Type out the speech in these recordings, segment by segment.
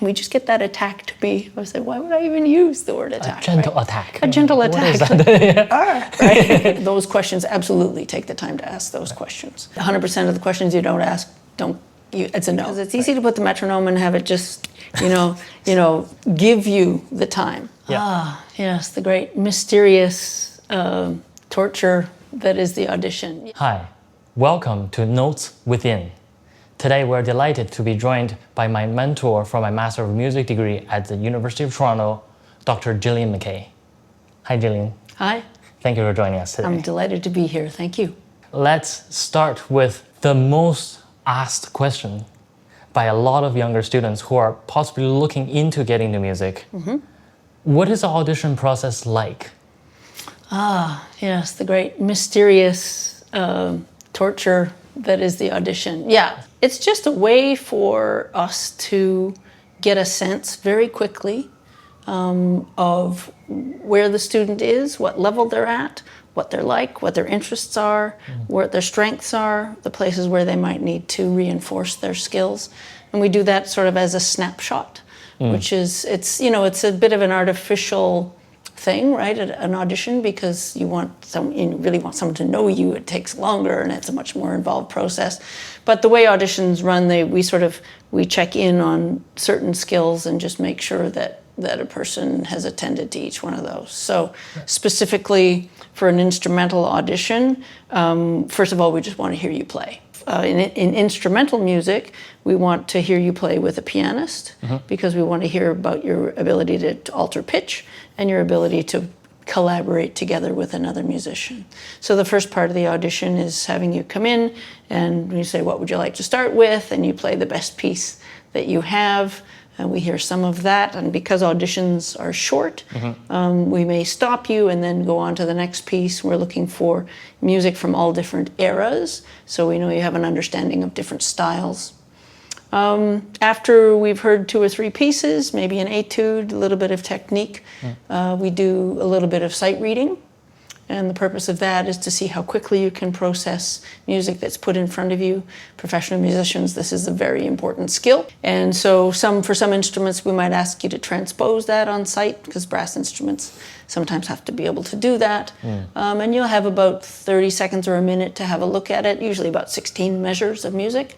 We just get that attack to be, I was like, why would I even use the word attack? A gentle attack. A gentle attack. What is that? Right? Those questions, absolutely take the time to ask those questions. 100% of the questions you don't ask, it's a no. Because it's easy to put the metronome and have it just, give you the time. Yeah. Yes, the great mysterious torture that is the audition. Hi, welcome to Notes Within. Today we're delighted to be joined by my mentor for my Master of Music degree at the University of Toronto, Dr. Gillian MacKay. Hi Gillian. Hi. Thank you for joining us today. I'm delighted to be here, thank you. Let's start with the most asked question by a lot of younger students who are possibly looking into getting into music. Mm-hmm. What is the audition process like? Yes, the great mysterious torture that is the audition. Yeah, it's just a way for us to get a sense very quickly of where the student is, what level they're at, what they're like, what their interests are, what their strengths are, the places where they might need to reinforce their skills. And we do that sort of as a snapshot, which is, it's a bit of an artificial thing, right? An audition, because you really want someone to know you. It takes longer and it's a much more involved process. But the way auditions run, we check in on certain skills and just make sure that a person has attended to each one of those. So specifically for an instrumental audition, first of all, we just want to hear you play. In instrumental music, we want to hear you play with a pianist because we want to hear about your ability to alter pitch and your ability to collaborate together with another musician. So the first part of the audition is having you come in and you say, what would you like to start with? And you play the best piece that you have. And we hear some of that, and because auditions are short, we may stop you and then go on to the next piece. We're looking for music from all different eras, so we know you have an understanding of different styles. After we've heard 2 or 3 pieces, maybe an etude, a little bit of technique, we do a little bit of sight reading. And the purpose of that is to see how quickly you can process music that's put in front of you. Professional musicians, this is a very important skill. And so for some instruments, we might ask you to transpose that on sight, because brass instruments sometimes have to be able to do that. And you'll have about 30 seconds or a minute to have a look at it, usually about 16 measures of music.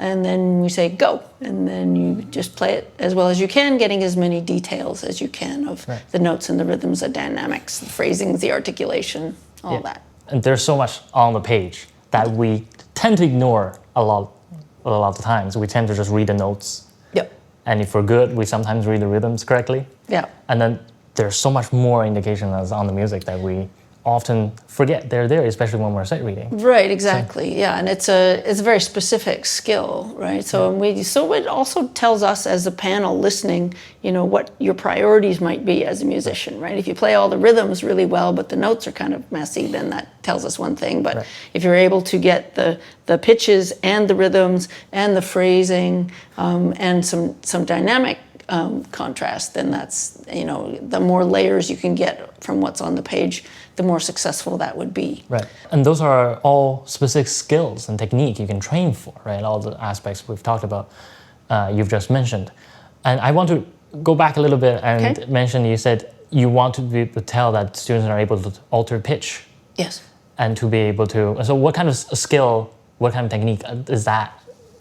And then we say, go. And then you just play it as well as you can, getting as many details as you can of the notes and the rhythms, the dynamics, the phrasings, the articulation, all that. And there's so much on the page that we tend to ignore a lot of the times. We tend to just read the notes. Yep. And if we're good, we sometimes read the rhythms correctly. Yeah. And then there's so much more indication as on the music that we often forget they're there, especially when we're sight reading. Right, exactly. Yeah, and it's a very specific skill, right? So it also tells us as a panel listening, what your priorities might be as a musician, right? If you play all the rhythms really well, but the notes are kind of messy, then that tells us one thing. But if you're able to get the pitches and the rhythms and the phrasing and some dynamic contrast, then that's, the more layers you can get from what's on the page, the more successful that would be. Right. And those are all specific skills and technique you can train for, right? All the aspects we've talked about, you've just mentioned. And I want to go back a little bit and mention, you said you want to be able to tell that students are able to alter pitch. Yes. And to be able to, so what kind of skill, what kind of technique is that?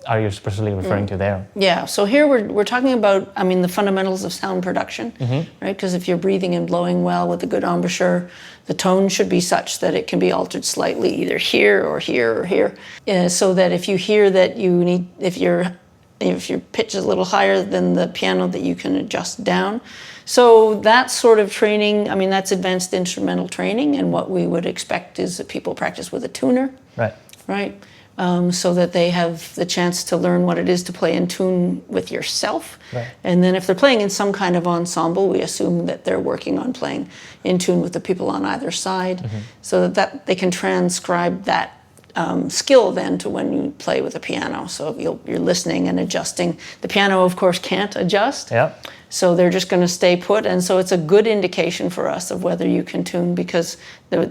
Are you specifically referring to there? Yeah, so here we're talking about, the fundamentals of sound production, right? Because if you're breathing and blowing well with a good embouchure, the tone should be such that it can be altered slightly, either here or here or here, so that if you hear that if your pitch is a little higher than the piano, that you can adjust down. So that sort of training, that's advanced instrumental training, and what we would expect is that people practice with a tuner, right? So that they have the chance to learn what it is to play in tune with yourself. Right. And then if they're playing in some kind of ensemble, we assume that they're working on playing in tune with the people on either side, so that they can transcribe that skill then to when you play with a piano. So you're listening and adjusting. The piano, of course, can't adjust. Yep. So they're just going to stay put. And so it's a good indication for us of whether you can tune, because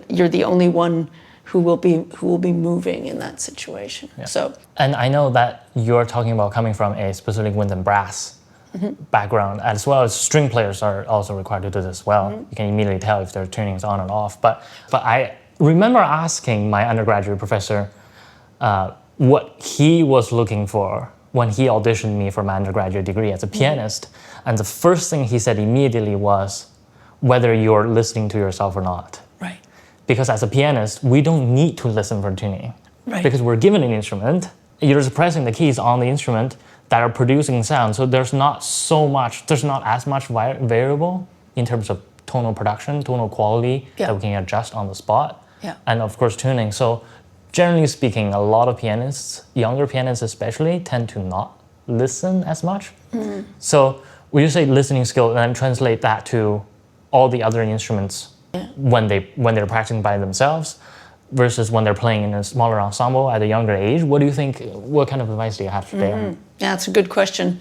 you're the only one who will be moving in that situation. Yeah. So, and I know that you're talking about coming from a specific wind and brass background, as well as string players are also required to do this as well. You can immediately tell if their tuning is on and off. But I remember asking my undergraduate professor what he was looking for when he auditioned me for my undergraduate degree as a pianist. And the first thing he said immediately was whether you're listening to yourself or not. Right. Because as a pianist, we don't need to listen for tuning. Right. Because we're given an instrument, you're just pressing the keys on the instrument that are producing sound. So there's not as much variable in terms of tonal production, tonal quality that we can adjust on the spot. Yeah. And of course, tuning. So generally speaking, a lot of pianists, younger pianists especially, tend to not listen as much. So would you say listening skill and then translate that to all the other instruments when they're practicing by themselves versus when they're playing in a smaller ensemble at a younger age? What do you think, what kind of advice do you have there? Yeah, that's a good question.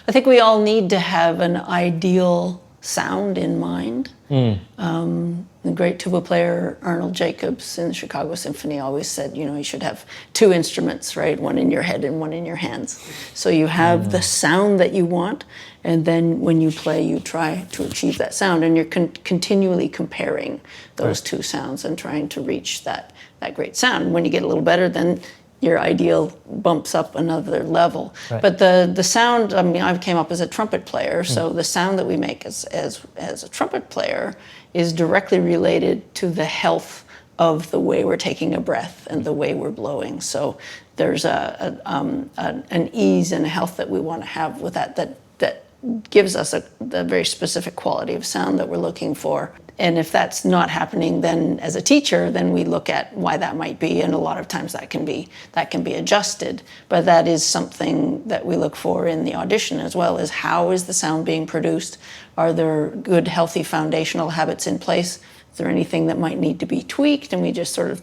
I think we all need to have an ideal sound in mind. The great tuba player Arnold Jacobs in the Chicago Symphony always said, you should have two instruments, right? One in your head and one in your hands. So you have the sound that you want, and then when you play, you try to achieve that sound, and you're continually comparing those two sounds and trying to reach that great sound. When you get a little better, then your ideal bumps up another level. Right. But the sound, I came up as a trumpet player, so the sound that we make as a trumpet player is directly related to the health of the way we're taking a breath and the way we're blowing. So there's an ease and a health that we want to have with that gives us the very specific quality of sound that we're looking for. And if that's not happening, then as a teacher, then we look at why that might be, and a lot of times that can be adjusted. But that is something that we look for in the audition as well, is how is the sound being produced? Are there good, healthy foundational habits in place? Is there anything that might need to be tweaked? And we just sort of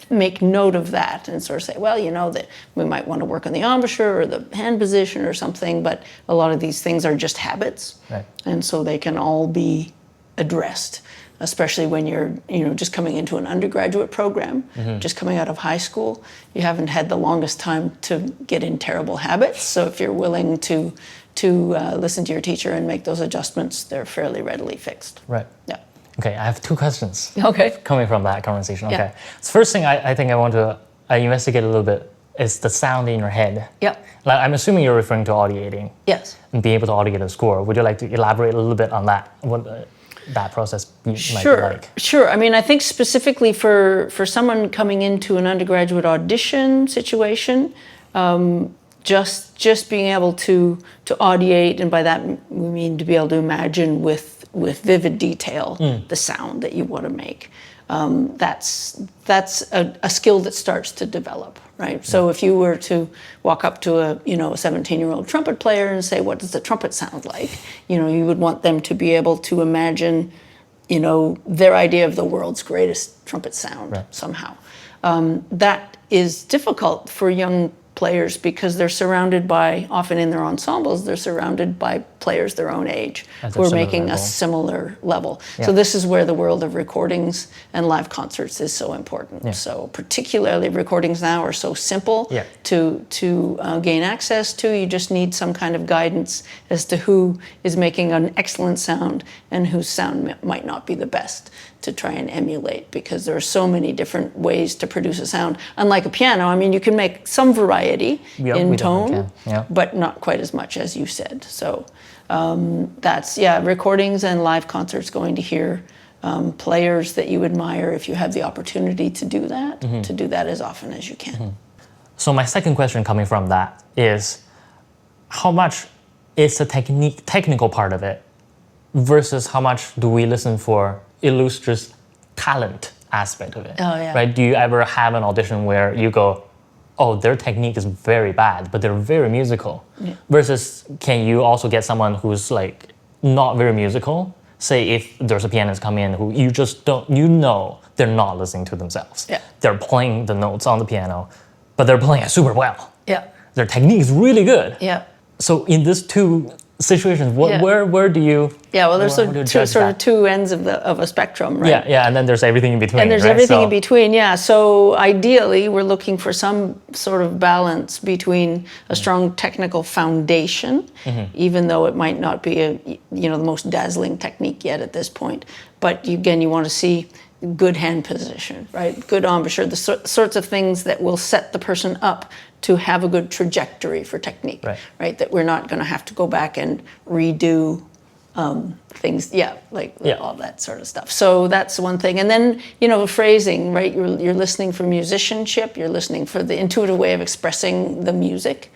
make note of that and sort of say, well, that we might want to work on the embouchure or the hand position or something, but a lot of these things are just habits. Right. And so they can all be addressed, especially when you're just coming into an undergraduate program, just coming out of high school. You haven't had the longest time to get in terrible habits. So if you're willing to listen to your teacher and make those adjustments, they're fairly readily fixed. Right. Yeah. Okay, I have two questions. Okay. Coming from that conversation. Okay. Yeah. So first thing I think I want to investigate a little bit is the sound in your head. Yep. Like, I'm assuming you're referring to audiating. Yes. And being able to audiate a score. Would you like to elaborate a little bit on that? What that process might be like? Sure. I think specifically for someone coming into an undergraduate audition situation, just being able to audiate, and by that we mean to be able to imagine with vivid detail the sound that you want to make. That's a skill that starts to develop, right? Yeah. So if you were to walk up to a 17-year-old trumpet player and say, what does the trumpet sound like? You would want them to be able to imagine, their idea of the world's greatest trumpet sound somehow. That is difficult for young players because they're surrounded by, often in their ensembles, they're surrounded by players their own age who are making a similar level. Yeah. So this is where the world of recordings and live concerts is so important. Yeah. So particularly recordings now are so simple to gain access to. You just need some kind of guidance as to who is making an excellent sound and whose sound might not be the best to try and emulate, because there are so many different ways to produce a sound. Unlike a piano, you can make some variety in tone, but not quite as much as you said. So that's, recordings and live concerts, going to hear players that you admire if you have the opportunity to do that, to do that as often as you can. So my second question coming from that is, how much is the technical part of it versus how much do we listen for illustrious talent aspect of it? Oh, yeah. Right? Do you ever have an audition where you go, oh, their technique is very bad, but they're very musical? Yeah. Versus, can you also get someone who's like not very musical? Say if there's a pianist come in who you just don't, they're not listening to themselves. Yeah. They're playing the notes on the piano, but they're playing it super well. Yeah. Their technique is really good. Yeah. So in these two situations, Yeah. where do you? Yeah, well, there's how do you judge sort of that? two ends of a spectrum, right? Yeah, and then there's everything in between. And there's right? everything So- in between, yeah. So ideally, we're looking for some sort of balance between a strong technical foundation, even though it might not be the most dazzling technique yet at this point. But again, you want to see good hand position, right? Good embouchure, the sorts of things that will set the person up to have a good trajectory for technique, right? That we're not going to have to go back and redo things, all that sort of stuff. So that's one thing. And then, phrasing, right? You're listening for musicianship, you're listening for the intuitive way of expressing the music.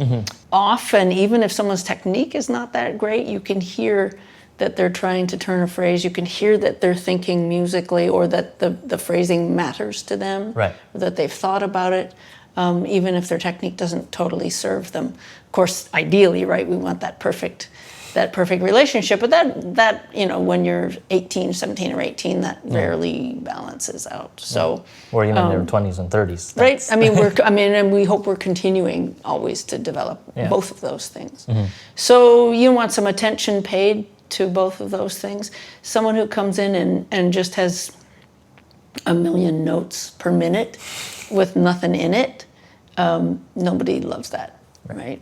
Often, even if someone's technique is not that great, you can hear that they're trying to turn a phrase, you can hear that they're thinking musically, or that the phrasing matters to them, right. or that they've thought about it, even if their technique doesn't totally serve them. Of course, ideally, right, we want that perfect relationship, but that when you're 18, 17 or 18, that rarely balances out. So, or even in their 20s and 30s. Right. And we hope we're continuing always to develop both of those things. So you want some attention paid to both of those things. Someone who comes in and just has a million notes per minute with nothing in it, nobody loves that, right?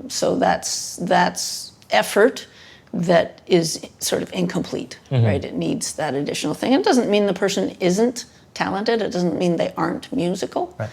So that's effort that is sort of incomplete, right? It needs that additional thing. It doesn't mean the person isn't talented. It doesn't mean they aren't musical. Right.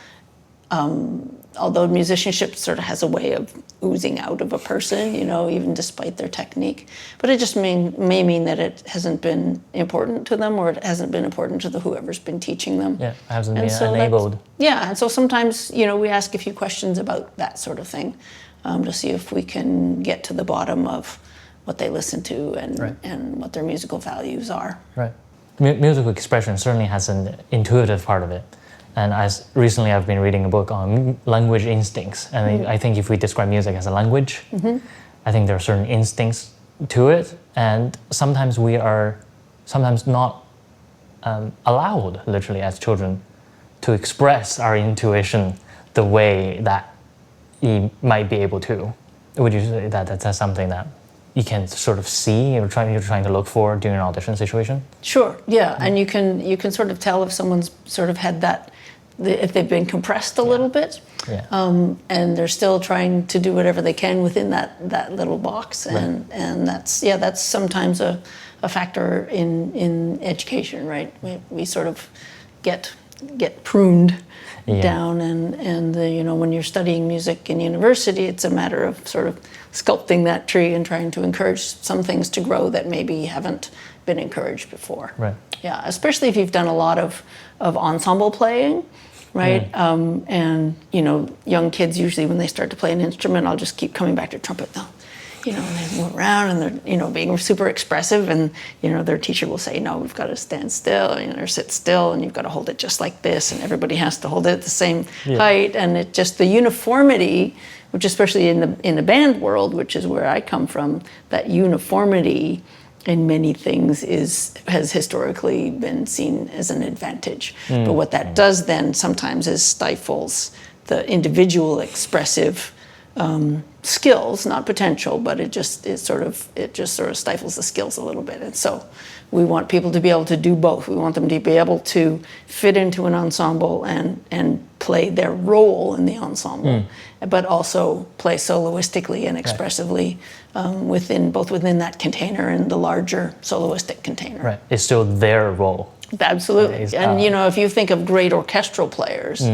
Although musicianship sort of has a way of oozing out of a person, even despite their technique. But it just may mean that it hasn't been important to them, or it hasn't been important to whoever's been teaching them. Yeah, hasn't been enabled. Yeah, and so sometimes, we ask a few questions about that sort of thing to see if we can get to the bottom of what they listen to and what their musical values are. Right. Musical expression certainly has an intuitive part of it. And recently I've been reading a book on language instincts. And I think if we describe music as a language, I think there are certain instincts to it. And sometimes we are not allowed, literally, as children, to express our intuition the way that you might be able to. Would you say that that's something that you can sort of see, you're trying to look for during an audition situation? Sure, yeah. And you can sort of tell if someone's sort of had that, if they've been compressed a little bit, and they're still trying to do whatever they can within that little box, and that's sometimes a factor in education, right? We sort of get pruned down, and when you're studying music in university, it's a matter of sort of sculpting that tree and trying to encourage some things to grow that maybe haven't been encouraged before. Right. Yeah, especially if you've done a lot of ensemble playing, right? And young kids usually when they start to play an instrument, I'll just keep coming back to trumpet now. And they move around and they're being super expressive, and their teacher will say, no, we've got to stand still, or sit still, and you've got to hold it just like this, and everybody has to hold it at the same height, and it just, the uniformity, which especially in the band world, which is where I come from, that uniformity in many things has historically been seen as an advantage. But what that does then sometimes is stifles the individual expressive skills, not potential, but it just sort of stifles the skills a little bit. And so we want people to be able to do both. We want them to be able to fit into an ensemble and play their role in the ensemble, but also play soloistically and expressively within that container and the larger soloistic container. Right, it's still their role. Absolutely. And if you think of great orchestral players,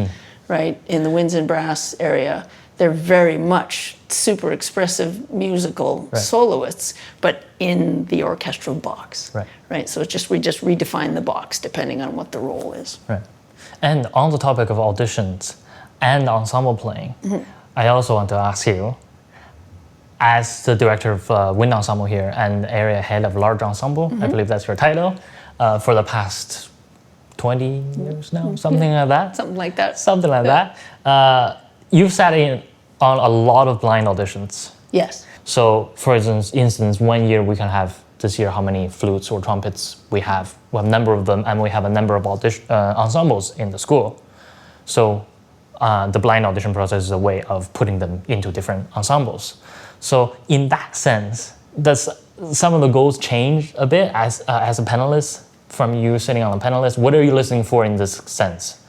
right, in the winds and brass area, they're very much super expressive musical soloists, but in the orchestral box. Right. So we just redefine the box depending on what the role is. Right. And on the topic of auditions and ensemble playing, I also want to ask you, as the director of wind ensemble here and area head of large ensemble, I believe that's your title, for the past 20 years now, something like that. Something like that. Something like that. You've sat in on a lot of blind auditions. Yes. So, for instance, 1 year we can have, this year, how many flutes or trumpets we have. We have a number of them, and we have a number of ensembles in the school. So the blind audition process is a way of putting them into different ensembles. So in that sense, does some of the goals change a bit as a panelist from you sitting on a panelist? What are you listening for in this sense?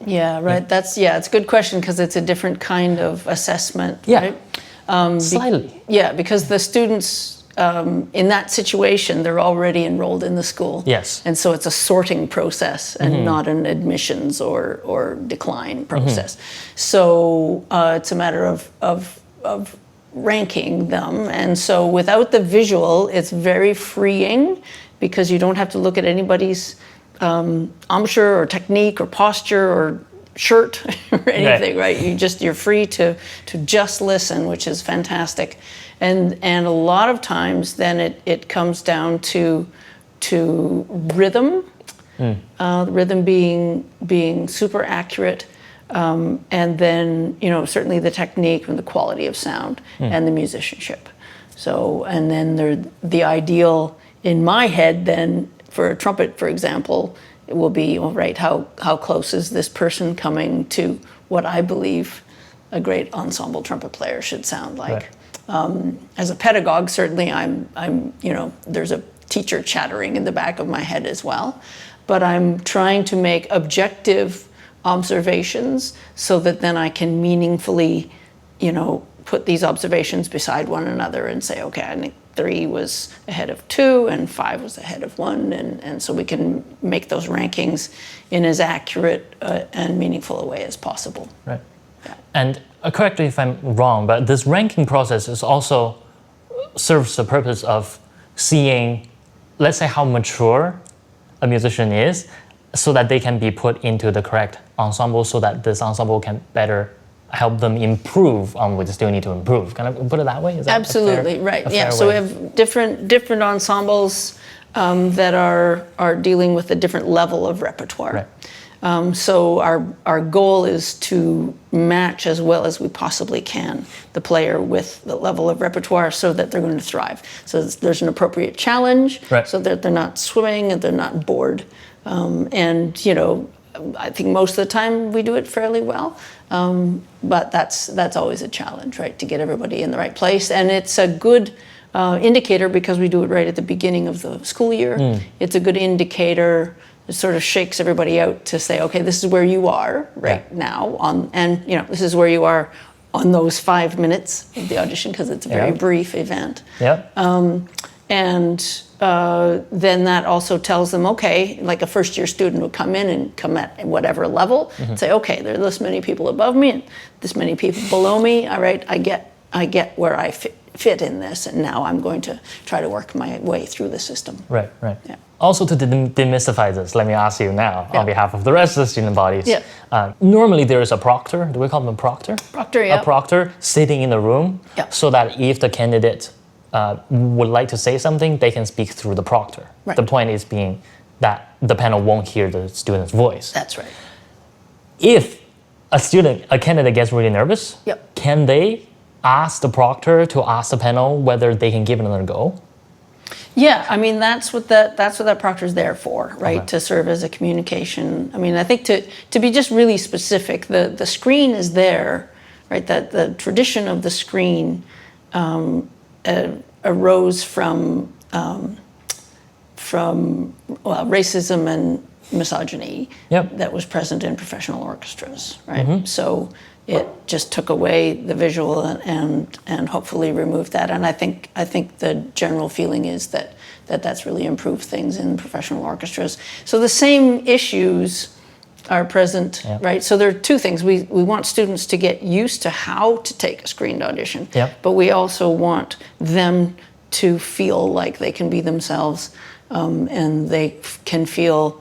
Yeah, right. It's a good question because it's a different kind of assessment. Yeah, right? Slightly. Yeah, because the students in that situation, they're already enrolled in the school. Yes. And so it's a sorting process and not an admissions or decline process. So it's a matter of ranking them. And so without the visual, it's very freeing because you don't have to look at anybody's embouchure or technique or posture or shirt or anything, right? You're free to just listen, which is fantastic. And a lot of times then it comes down to rhythm, rhythm being super accurate, and then certainly the technique and the quality of sound and the musicianship. So and then the ideal in my head then for a trumpet, for example, it will be how close is this person coming to what I believe a great ensemble trumpet player should sound like. Right. As a pedagogue, certainly I'm there's a teacher chattering in the back of my head as well, but I'm trying to make objective observations so that then I can meaningfully, put these observations beside one another and say, okay, I think 3 was ahead of 2 and 5 was ahead of 1, and so we can make those rankings in as accurate and meaningful a way as possible. Right. Yeah. And correct me if I'm wrong, but this ranking process is also serves the purpose of seeing, let's say, how mature a musician is, so that they can be put into the correct ensemble, so that this ensemble can better help them improve on what they still need to improve. Can I put it that way? Is that absolutely right? Yeah. So we have different ensembles that are dealing with a different level of repertoire. Right. So our goal is to match as well as we possibly can the player with the level of repertoire so that they're going to thrive. So there's an appropriate challenge, right, so that they're not swimming and they're not bored. And I think most of the time we do it fairly well, but that's always a challenge, right? To get everybody in the right place, and it's a good indicator because we do it right at the beginning of the school year. It's a good indicator. It sort of shakes everybody out to say, okay, this is where you are now and this is where you are on those 5 minutes of the audition because it's a very brief event. And then that also tells them, okay, like a first year student would come in and come at whatever level, say, okay, there are this many people above me and this many people below me. All right, I get where I fit in this, and now I'm going to try to work my way through the system. Right. Yeah. Also, to demystify this, let me ask you now, on behalf of the rest of the student bodies. Normally there is a proctor. Do we call them a proctor? Proctor, yeah. A proctor sitting in the room, so that if the candidate would like to say something, they can speak through the proctor. Right. The point is being that the panel won't hear the student's voice. That's right. If a candidate gets really nervous, can they ask the proctor to ask the panel whether they can give it another go? Yeah, I mean that's what that proctor's there for, right? Okay. To serve as a communication. I mean, I think to be just really specific, the screen is there, right? That the tradition of the screen arose from racism and misogyny that was present in professional orchestras, right? So it just took away the visual and hopefully removed that. And I think the general feeling is that's really improved things in professional orchestras. So the same issues are present, right? So there are two things. We want students to get used to how to take a screened audition, but we also want them to feel like they can be themselves and they can feel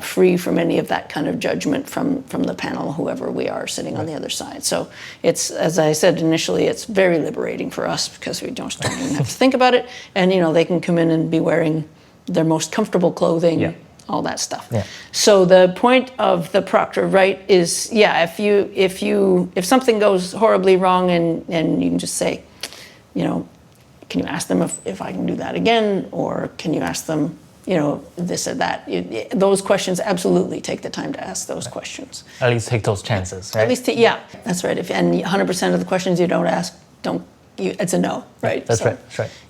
free from any of that kind of judgment from the panel, whoever we are sitting on the other side. So it's, as I said initially, it's very liberating for us because we don't even have to think about it. And they can come in and be wearing their most comfortable clothing, all that stuff. So the point of the proctor, right, is if something goes horribly wrong and you can just say, can you ask them if I can do that again, or can you ask them this or that. Those questions, absolutely take the time to ask those questions. At least take those chances, right? At least, that's right. And 100% of the questions you don't ask, it's a no, right? That's right.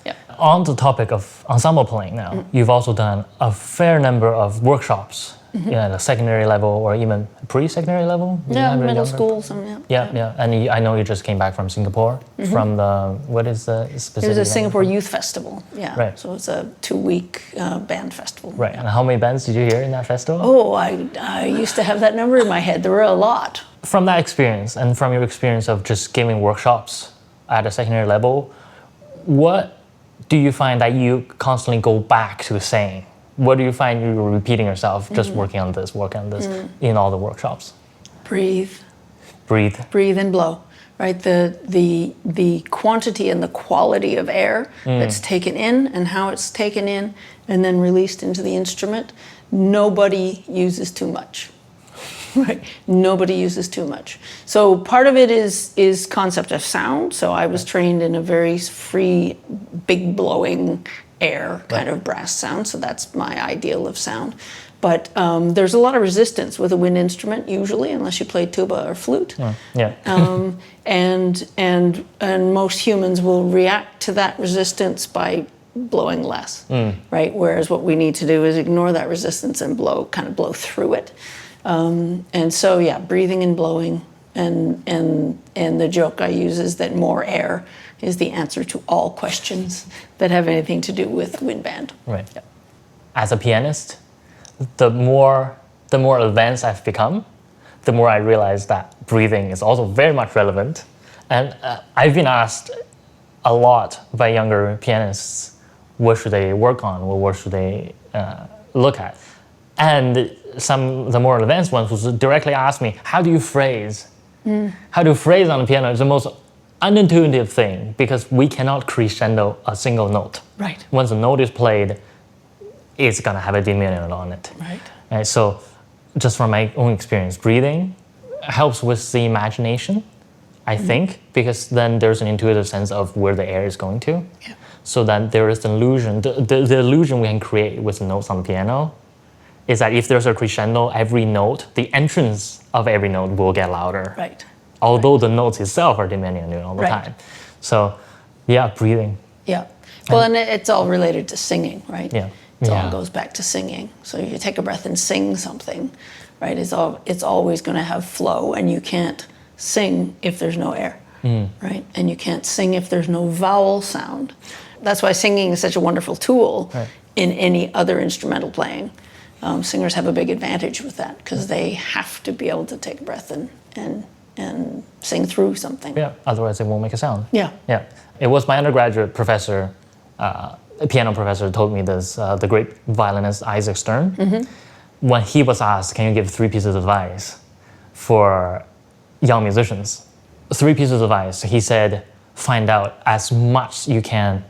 Yeah. on the topic of ensemble playing now, you've also done a fair number of workshops at the secondary level or even pre-secondary level. Yeah, middle school, some. Yeah. And I know you just came back from Singapore from what is the specific? It was a event? Singapore Youth Festival. Yeah. Right. So it's a 2-week band festival. Right. And how many bands did you hear in that festival? Oh, I used to have that number in my head. There were a lot. From that experience and from your experience of just giving workshops at a secondary level, what do you find that you constantly go back to saying? What do you find you're repeating yourself, just working on this in all the workshops? Breathe. Breathe. Breathe and blow, right? The quantity and the quality of air that's taken in and how it's taken in and then released into the instrument. Nobody uses too much, right? Nobody uses too much. So part of it is concept of sound. So I was trained in a very free, big blowing air kind of brass sound. So that's my ideal of sound. But there's a lot of resistance with a wind instrument usually, unless you play tuba or flute. And most humans will react to that resistance by blowing less, right? Whereas what we need to do is ignore that resistance and blow through it. And so breathing and blowing, and the joke I use is that more air is the answer to all questions that have anything to do with wind band. Right. Yeah. As a pianist, the more advanced I've become, the more I realize that breathing is also very much relevant. And I've been asked a lot by younger pianists, what should they work on, or what should they look at? And the more advanced ones will directly ask me, how do you phrase? How to phrase on the piano is the most unintuitive thing, because we cannot crescendo a single note. Right. Once a note is played, it's gonna have a diminuent on it. Right. So just from my own experience, breathing helps with the imagination, I think, because then there's an intuitive sense of where the air is going to. Yeah. So that there is an illusion, the illusion we can create with the notes on the piano is that if there's a crescendo, every note, the entrance of every note will get louder. Right. Although the notes itself are diminuent all the time. So, breathing. Yeah. Well, and it's all related to singing, right? Yeah. It all goes back to singing. So if you take a breath and sing something, right, it's always going to have flow, and you can't sing if there's no air, right? And you can't sing if there's no vowel sound. That's why singing is such a wonderful tool in any other instrumental playing. Singers have a big advantage with that because they have to be able to take a breath and sing through something. Yeah, otherwise it won't make a sound. Yeah. It was my undergraduate professor, a piano professor, told me this, the great violinist Isaac Stern. When he was asked, can you give 3 pieces of advice for young musicians? 3 pieces of advice. He said, find out as much you can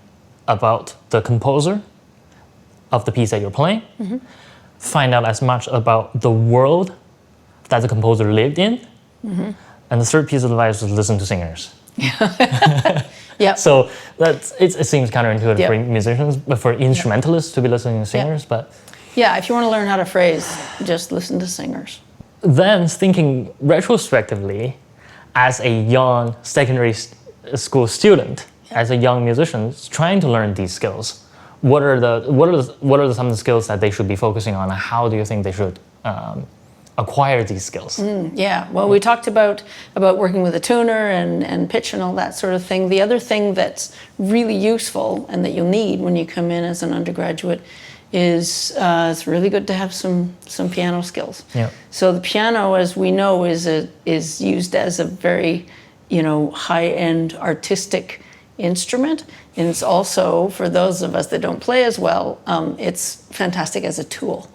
about the composer of the piece that you're playing. Find out as much about the world that the composer lived in. And the 3rd piece of advice was listen to singers. Yeah. So it seems counterintuitive for musicians, but for instrumentalists to be listening to singers. But if you want to learn how to phrase, just listen to singers. Then thinking retrospectively, as a young secondary school student, as a young musician trying to learn these skills, what are some of the skills that they should be focusing on, and how do you think they should acquire these skills? Well, we talked about working with a tuner and pitch and all that sort of thing. The other thing that's really useful and that you'll need when you come in as an undergraduate is it's really good to have some piano skills. So the piano, as we know, is used as a very high-end artistic instrument, and it's also, for those of us that don't play as well, it's fantastic as a tool.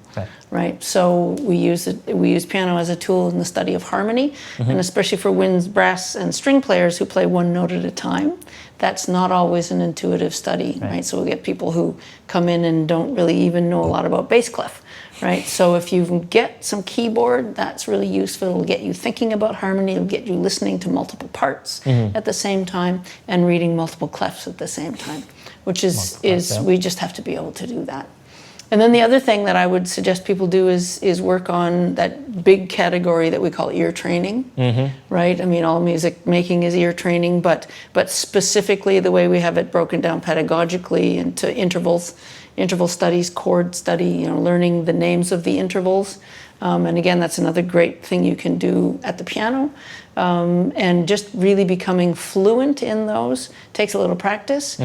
Right. So we use piano as a tool in the study of harmony, and especially for wind, brass, and string players who play one note at a time. That's not always an intuitive study, right? So we get people who come in and don't really even know a lot about bass clef, right? So if you get some keyboard, that's really useful. It'll get you thinking about harmony. It'll get you listening to multiple parts at the same time and reading multiple clefs at the same time, which is we just have to be able to do that. And then the other thing that I would suggest people do is work on that big category that we call ear training, right? I mean, all music making is ear training, but specifically the way we have it broken down pedagogically into interval studies, chord study, learning the names of the intervals. And again, that's another great thing you can do at the piano. And just really becoming fluent in those takes a little practice.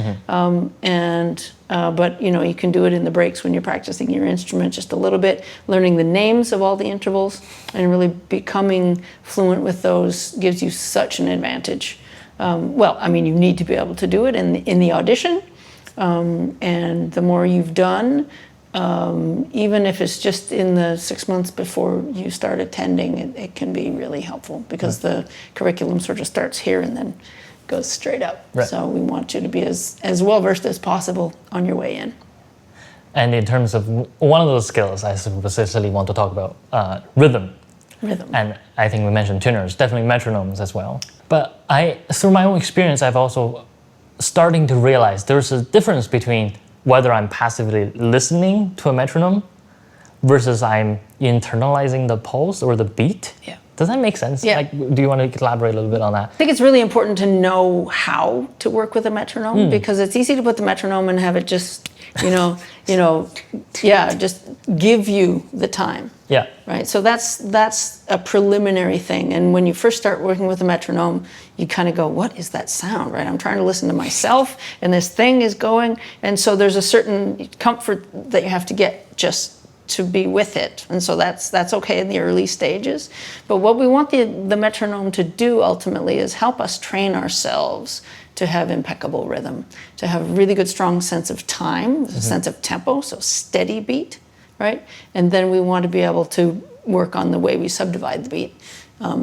But you can do it in the breaks when you're practicing your instrument just a little bit, learning the names of all the intervals and really becoming fluent with those gives you such an advantage. You need to be able to do it in the audition. And the more you've done, even if it's just in the 6 months before you start attending, it can be really helpful because the curriculum sort of starts here and then goes straight up. Right. So we want you to be as well-versed as possible on your way in. And in terms of one of those skills, I specifically want to talk about rhythm. And I think we mentioned tuners, definitely metronomes as well. But through my own experience, I've also starting to realize there's a difference between whether I'm passively listening to a metronome versus I'm internalizing the pulse or the beat. Yeah. Does that make sense? Yeah. Do you want to elaborate a little bit on that? I think it's really important to know how to work with a metronome because it's easy to put the metronome and have it just, just give you the time. Yeah. Right. So that's a preliminary thing. And when you first start working with a metronome, you kind of go, what is that sound? Right. I'm trying to listen to myself and this thing is going. And so there's a certain comfort that you have to get just to be with it. And so that's okay in the early stages. But what we want the metronome to do ultimately is help us train ourselves to have impeccable rhythm, to have a really good, strong sense of time, a sense of tempo, so steady beat, right? And then we want to be able to work on the way we subdivide the beat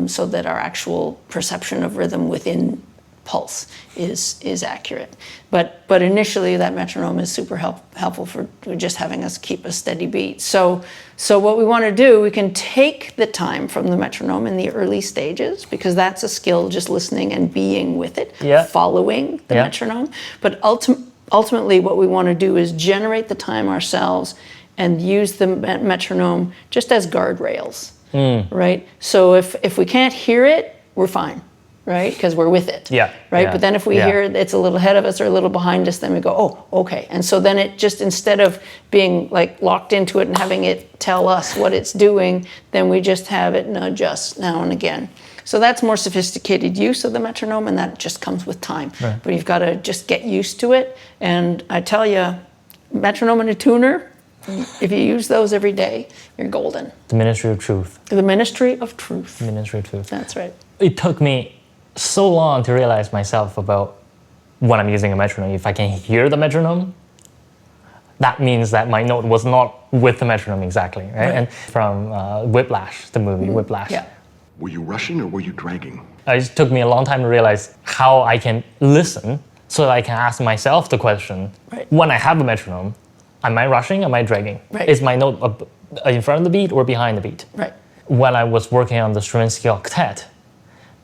so that our actual perception of rhythm within pulse is accurate. But initially that metronome is super helpful for just having us keep a steady beat. So what we want to do, we can take the time from the metronome in the early stages because that's a skill, just listening and being with it, following the metronome. But ultimately what we want to do is generate the time ourselves and use the metronome just as guardrails, right? So if we can't hear it, we're fine. Right, because we're with it. Yeah. Right, but then if we hear it's a little ahead of us or a little behind us, then we go, oh, okay. And so then it just instead of being like locked into it and having it tell us what it's doing, then we just have it nudge us now and again. So that's more sophisticated use of the metronome, and that just comes with time. Right. But you've got to just get used to it. And I tell you, metronome and a tuner, if you use those every day, you're golden. The Ministry of Truth. The Ministry of Truth. The Ministry of Truth. That's right. It took me so long to realize myself about when I'm using a metronome. If I can hear the metronome, that means that my note was not with the metronome exactly, right? And from Whiplash, the movie Whiplash. Yeah. Were you rushing or were you dragging? It took me a long time to realize how I can listen so that I can ask myself the question, when I have a metronome, am I rushing, am I dragging? Right. Is my note in front of the beat or behind the beat? Right. When I was working on the Stravinsky Octet,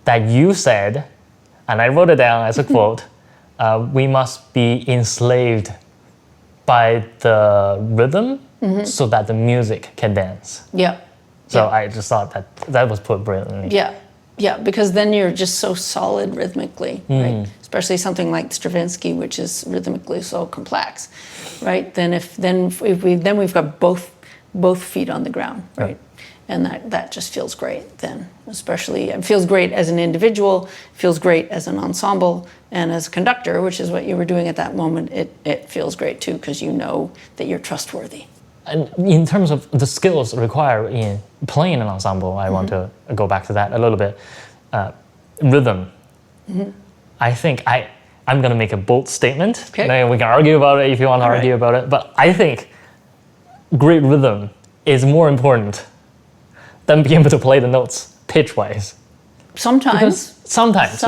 that you said, and I wrote it down as a quote, we must be enslaved by the rhythm so that the music can dance. Yeah. So I just thought that was put brilliantly. Yeah, because then you're just so solid rhythmically, right? Especially something like Stravinsky, which is rhythmically so complex, right? Then we've got both feet on the ground, right? And that just feels great then, especially it feels great as an individual, feels great as an ensemble, and as a conductor, which is what you were doing at that moment, it feels great too because you know that you're trustworthy. And in terms of the skills required in playing an ensemble, I want to go back to that a little bit. Rhythm. I think I'm going to make a bold statement. Okay. Now we can argue about it if you want to argue about it, but I think great rhythm is more important than being able to play the notes pitch-wise. Sometimes. Sometimes.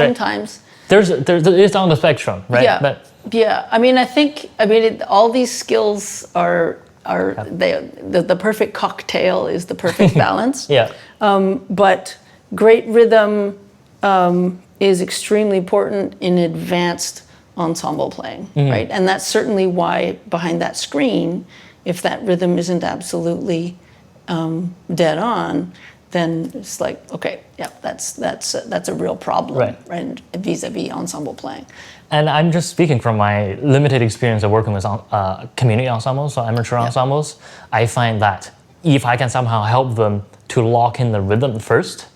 Right? It's on the spectrum, right? Yeah. But I think all these skills are the perfect cocktail is the perfect balance. But great rhythm is extremely important in advanced ensemble playing, right? And that's certainly why behind that screen if that rhythm isn't absolutely dead on, then it's like, okay, yeah, that's a real problem, Right. And vis-a-vis ensemble playing. And I'm just speaking from my limited experience of working with community ensembles, so amateur ensembles. I find that if I can somehow help them to lock in the rhythm first,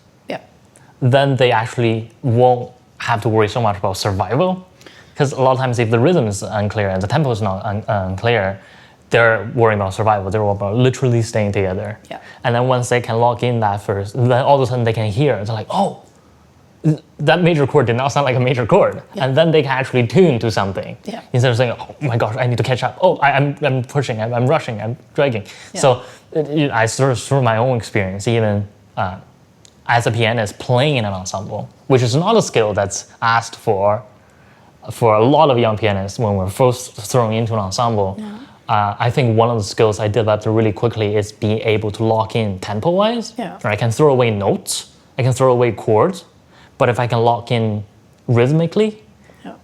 then they actually won't have to worry so much about survival. Because a lot of times if the rhythm is unclear and the tempo is not unclear, they're worrying about survival. They're worried about literally staying together. And then once they can lock in that first, then all of a sudden they can hear. They're like, oh, that major chord did not sound like a major chord. And then they can actually tune to something. Instead of saying, oh my gosh, I need to catch up. Oh, I'm pushing, I'm rushing, I'm dragging. So I sort of through my own experience, even as a pianist playing in an ensemble, which is not a skill that's asked for a lot of young pianists when we're first thrown into an ensemble. I think one of the skills I developed really quickly is being able to lock in tempo-wise. I can throw away notes, I can throw away chords, but if I can lock in rhythmically,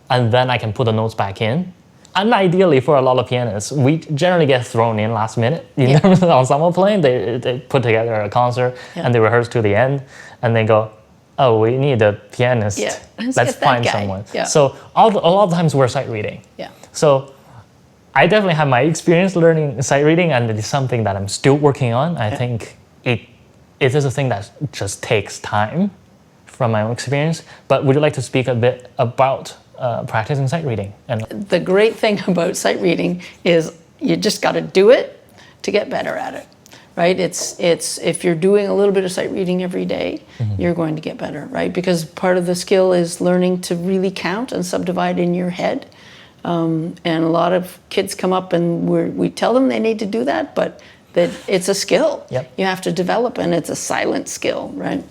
and then I can put the notes back in. And ideally, for a lot of pianists, we generally get thrown in last minute. In terms of ensemble playing, they put together a concert and they rehearse to the end, and they go, oh, we need a pianist. Let's find someone. So a lot of times we're sight reading. So I definitely have my experience learning sight reading, and it is something that I'm still working on. I think it is a thing that just takes time from my own experience. But would you like to speak a bit about practicing sight reading? And the great thing about sight reading is you just got to do it to get better at it, right? It's if you're doing a little bit of sight reading every day, you're going to get better, right? Because part of the skill is learning to really count and subdivide in your head. And a lot of kids come up and we tell them they need to do that, but that it's a skill you have to develop, and it's a silent skill, right?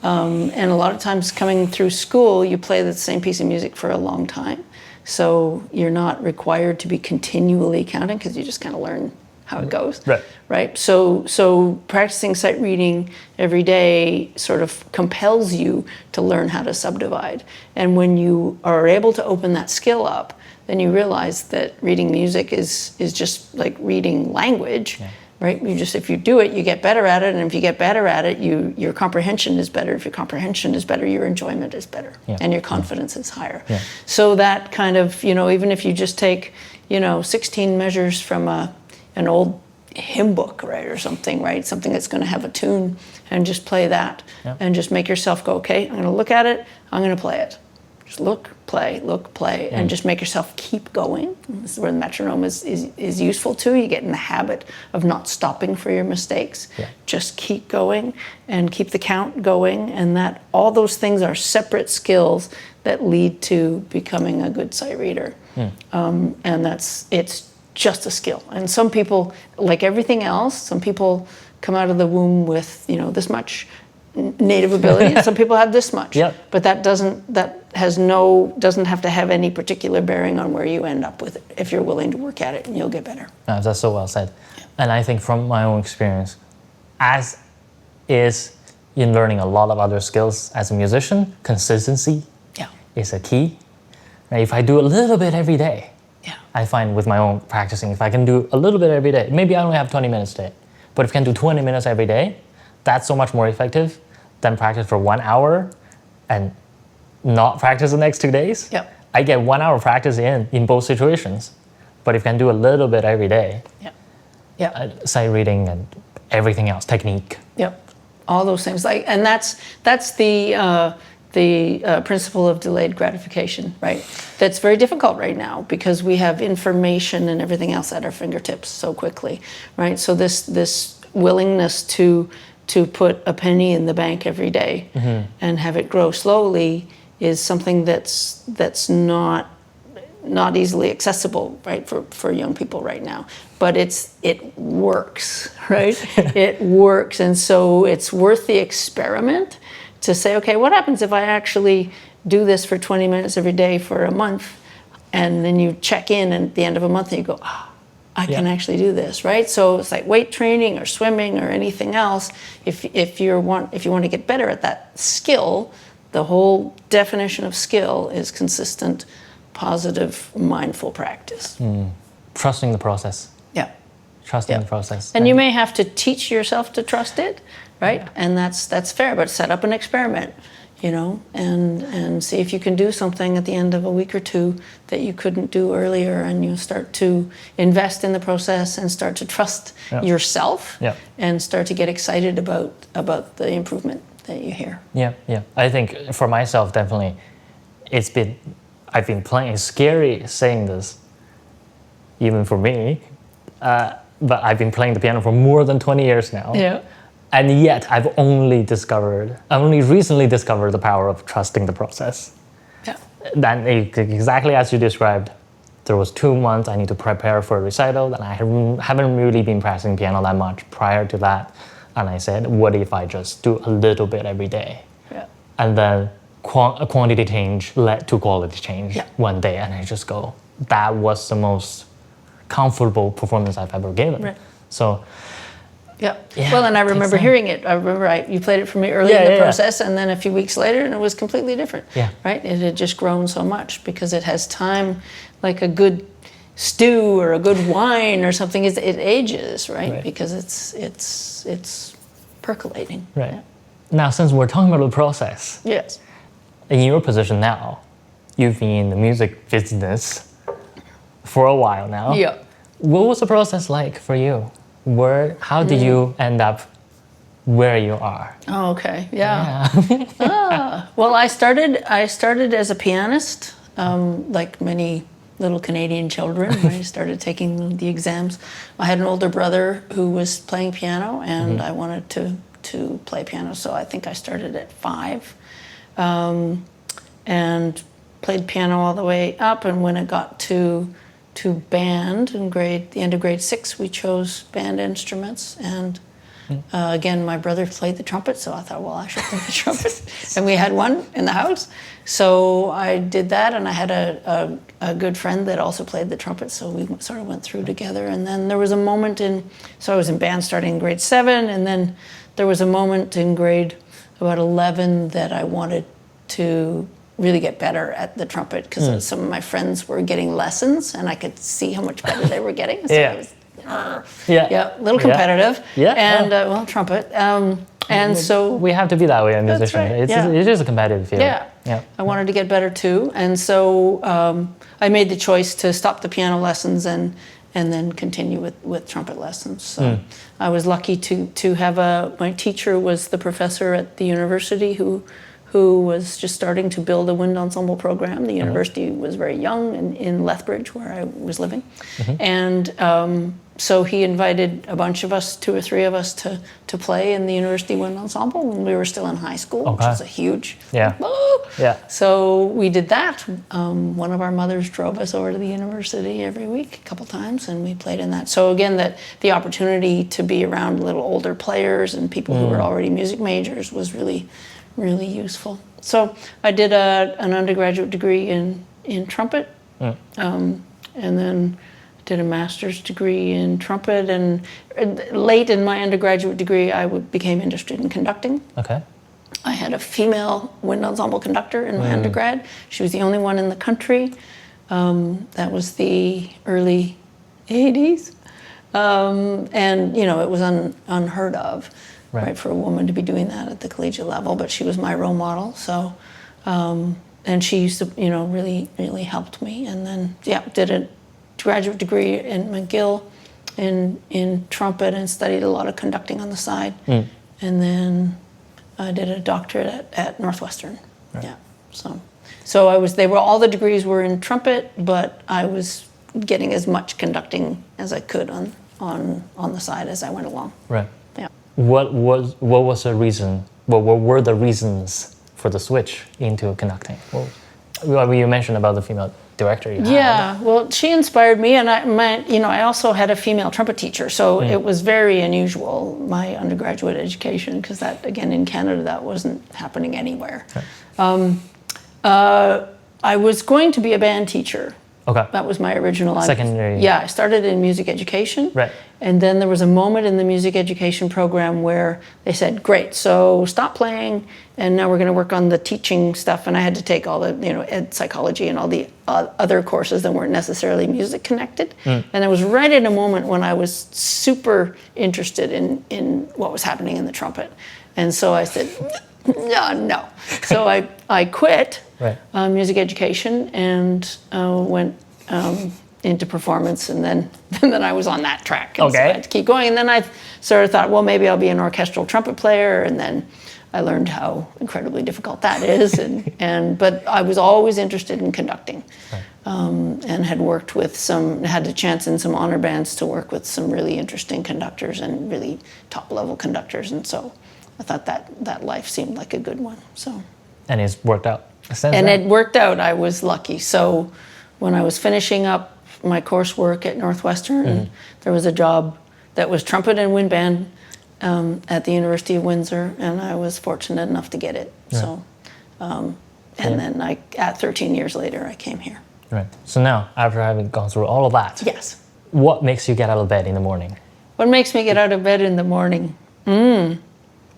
And a lot of times coming through school, you play the same piece of music for a long time. So you're not required to be continually counting because you just kind of learn how it goes. Right? So practicing sight reading every day sort of compels you to learn how to subdivide. And when you are able to open that skill up, then you realize that reading music is just like reading language. Right? If you do it, you get better at it, and if you get better at it, your comprehension is better. If your comprehension is better, your enjoyment is better, and your confidence is higher. So that kind of, even if you just take, 16 measures from an old hymn book, right, or something, right, something that's going to have a tune, and just play that, and just make yourself go, okay, I'm going to look at it, I'm going to play it. Just look, play, and just make yourself keep going. This is where the metronome is useful too. You get in the habit of not stopping for your mistakes. Just keep going and keep the count going, and that all those things are separate skills that lead to becoming a good sight reader. And it's just a skill. And some people, like everything else, some people come out of the womb with this much native ability, and some people have this much. But that doesn't have to have any particular bearing on where you end up with it. If you're willing to work at it, and you'll get better. That's so well said. And I think from my own experience, as is in learning a lot of other skills as a musician, consistency is a key. Right? If I do a little bit every day, I find with my own practicing, if I can do a little bit every day, maybe I only have 20 minutes a day, but if I can do 20 minutes every day, that's so much more effective than practice for 1 hour and not practice the next 2 days. I get 1 hour practice in both situations, but if I can do a little bit every day, sight reading and everything else, technique. All those things, and that's the principle of delayed gratification, right? That's very difficult right now because we have information and everything else at our fingertips so quickly, right? So this willingness to put a penny in the bank every day and have it grow slowly is something that's not easily accessible, right, for young people right now. But it works, right? It works, and so it's worth the experiment to say, okay, what happens if I actually do this for 20 minutes every day for a month, and then you check in at the end of a month and you go, I can actually do this, right? So it's like weight training or swimming or anything else. If you want to get better at that skill, the whole definition of skill is consistent, positive, mindful practice. Trusting the process. trusting the process. And you may have to teach yourself to trust it, right? And that's fair, but set up an experiment, and see if you can do something at the end of a week or two that you couldn't do earlier, and you start to invest in the process and start to trust yourself and start to get excited about the improvement that you hear. Yeah. I think for myself, definitely, I've been playing, it's scary saying this, even for me, but I've been playing the piano for more than 20 years now. Yeah. And yet I've only recently discovered the power of trusting the process. Yeah. Then exactly as you described, there was 2 months I need to prepare for a recital, and I haven't really been practicing piano that much prior to that. And I said, what if I just do a little bit every day? Yeah. And then a quantity change led to quality change one day, and I just go, that was the most comfortable performance I've ever given. Right. So, yeah. Well, and I remember hearing it. I remember you played it for me early in the process, and then a few weeks later, and it was completely different. Yeah. Right? It had just grown so much because it has time, like a good stew or a good wine or something. It ages, right? Because it's percolating. Right. Yeah. Now, since we're talking about the process, Yes. in your position now, you've been in the music business for a while now. Yeah. What was the process like for you? How did you end up where you are? Oh, okay. Yeah. Well, I started as a pianist, like many little Canadian children. I started taking the exams. I had an older brother who was playing piano, and I wanted to play piano, so I think I started at 5, and played piano all the way up. And when it got to band in the end of grade 6, we chose band instruments, and again, my brother played the trumpet, so I thought, well, I should play the trumpet. And we had one in the house, so I did that, and I had a good friend that also played the trumpet, so we sort of went through together. And then there was a moment so I was in band starting in grade 7, and then there was a moment in grade about 11 that I wanted to really get better at the trumpet, because some of my friends were getting lessons, and I could see how much better they were getting. So I was, a little competitive. Yeah. And well, trumpet. And so we have to be that way in That's musician. right, It is a competitive field. yeah. I wanted to get better too, and so I made the choice to stop the piano lessons and then continue with trumpet lessons. So I was lucky to have my teacher was the professor at the university who was just starting to build a wind ensemble program. The university was very young in Lethbridge, where I was living. And so he invited a bunch of us, 2 or 3 of us, to play in the university wind ensemble when we were still in high school, which was a huge... So we did that. One of our mothers drove us over to the university every week, a couple times, and we played in that. So again, the opportunity to be around little older players and people who were already music majors was really useful. So I did an undergraduate degree in trumpet, and then did a master's degree in trumpet. And late in my undergraduate degree, I became interested in conducting. Okay. I had a female wind ensemble conductor in my undergrad. She was the only one in the country. That was the early 80s. And, it was unheard of. Right, for a woman to be doing that at the collegiate level, but she was my role model. So, and she used to, really helped me. And then, did a graduate degree in McGill in trumpet and studied a lot of conducting on the side. And then I did a doctorate at Northwestern. Right. Yeah, so all the degrees were in trumpet, but I was getting as much conducting as I could on the side as I went along. Right. Yeah. What was the reason? What were the reasons for the switch into conducting? Well, you mentioned about the female director you had. Yeah, well, she inspired me, and I also had a female trumpet teacher, so it was very unusual, my undergraduate education, because that, again, in Canada, that wasn't happening anywhere. Right. I was going to be a band teacher. Okay. That was my original. Secondary. Yeah, I started in music education. Right. And then there was a moment in the music education program where they said, great, so stop playing, and now we're going to work on the teaching stuff. And I had to take all the, ed psychology and all the other courses that weren't necessarily music connected. And I was right in a moment when I was super interested in what was happening in the trumpet. And so I said, no. So I quit music education and went into performance, and then I was on that track. And so I had to keep going. And then I sort of thought, well, maybe I'll be an orchestral trumpet player. And then I learned how incredibly difficult that is. But I was always interested in conducting, and had worked with had the chance in some honor bands to work with some really interesting conductors and really top level conductors. And so I thought that life seemed like a good one. So. And it's worked out. It worked out. I was lucky. So when I was finishing up my coursework at Northwestern, there was a job that was trumpet and wind band at the University of Windsor, and I was fortunate enough to get it. So, and then at 13 years later, I came here. Right. So now, after having gone through all of that, yes, what makes you get out of bed in the morning? What makes me get out of bed in the morning?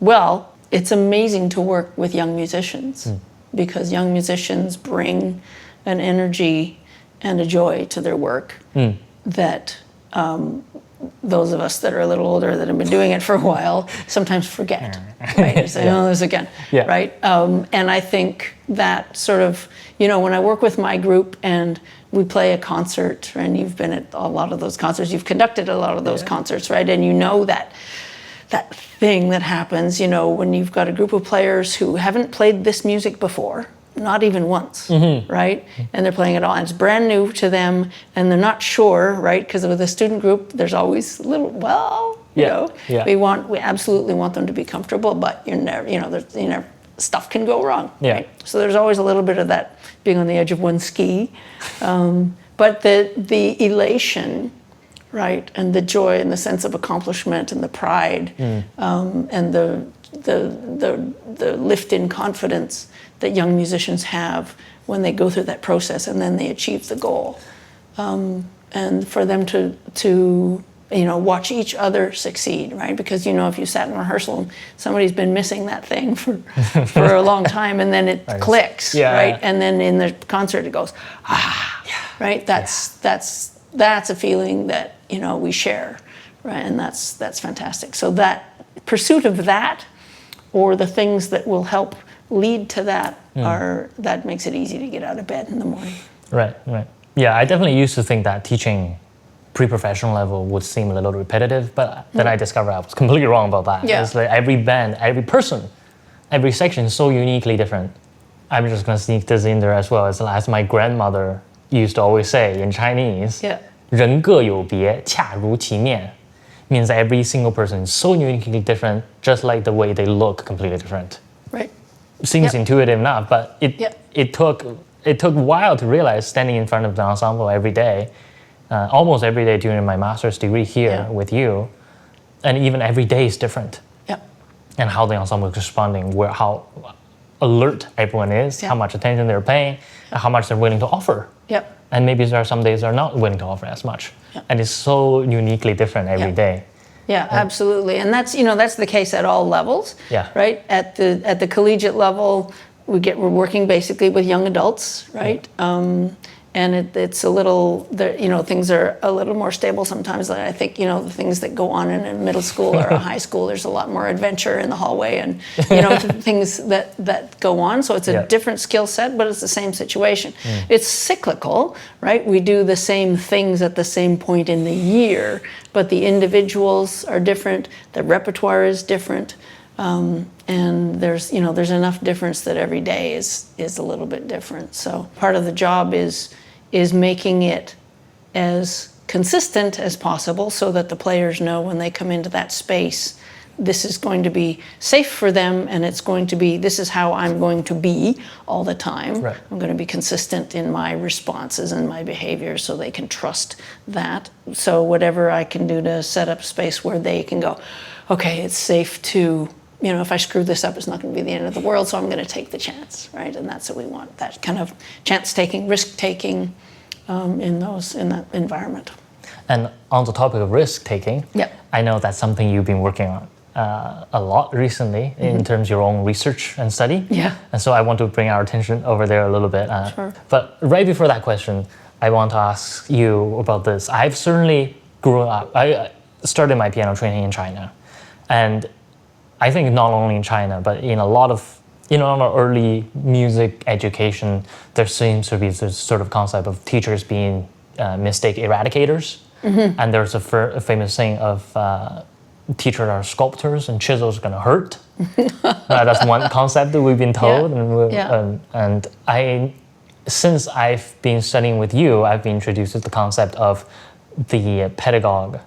Well, it's amazing to work with young musicians because young musicians bring an energy and a joy to their work that those of us that are a little older that have been doing it for a while sometimes forget. Right? You say, oh, this again, right? And I think that sort of, when I work with my group and we play a concert, and you've been at a lot of those concerts, you've conducted a lot of those concerts, right? And you know that thing that happens, when you've got a group of players who haven't played this music before, not even once, right? And they're playing it all, and it's brand new to them, and they're not sure, right? Because with a student group, there's always a little, we absolutely want them to be comfortable, but stuff can go wrong, right? So there's always a little bit of that being on the edge of one's ski, but the elation, right, and the joy and the sense of accomplishment and the pride, and the lift in confidence that young musicians have when they go through that process and then they achieve the goal, and for them to watch each other succeed, right? Because if you sat in rehearsal and somebody's been missing that thing for a long time, and then it clicks, right? And then in the concert it goes, right? That's a feeling that we share, right? And that's fantastic. So that pursuit of that, or the things that will help lead to that, that makes it easy to get out of bed in the morning. Right. Yeah, I definitely used to think that teaching pre-professional level would seem a little repetitive, but then I discovered I was completely wrong about that. Yeah. It's like every band, every person, every section is so uniquely different. I'm just going to sneak this in there as well. As my grandmother used to always say in Chinese, 人各有别，恰如其面, means every single person is so uniquely different, just like the way they look completely different. Right. Seems intuitive enough, but it took a while to realize, standing in front of the ensemble every day, almost every day during my master's degree here with you, and even every day is different. And how the ensemble is responding, how alert everyone is, how much attention they're paying, and how much they're willing to offer. And maybe there are some days they're not willing to offer as much. And it's so uniquely different every day. Yeah, absolutely. And that's the case at all levels. Right? At the collegiate level, we're working basically with young adults, right? And it's a little, things are a little more stable sometimes. I think, the things that go on in a middle school or a high school, there's a lot more adventure in the hallway and, things that go on. So it's a different skill set, but it's the same situation. It's cyclical, right? We do the same things at the same point in the year, but the individuals are different, the repertoire is different. And there's enough difference that every day is a little bit different. So part of the job is making it as consistent as possible so that the players know when they come into that space, this is going to be safe for them, and this is how I'm going to be all the time. Right. I'm going to be consistent in my responses and my behavior so they can trust that. So whatever I can do to set up a space where they can go, okay, it's safe to, if I screw this up, it's not going to be the end of the world, so I'm going to take the chance, right? And that's what we want, that kind of chance-taking, risk-taking, in that environment. And on the topic of risk taking, Yep. I know that's something you've been working on a lot recently in terms of your own research and study. Yeah. And so I want to bring our attention over there a little bit. Sure. But right before that question, I want to ask you about this. I've certainly grew up, I started my piano training in China. And I think not only in China, but in a lot of, in our early music education, there seems to be this sort of concept of teachers being mistake eradicators. And there's a famous saying of teachers are sculptors and chisels are going to hurt. That's one concept that we've been told. Yeah. And since I've been studying with you, I've been introduced to the concept of the pedagogue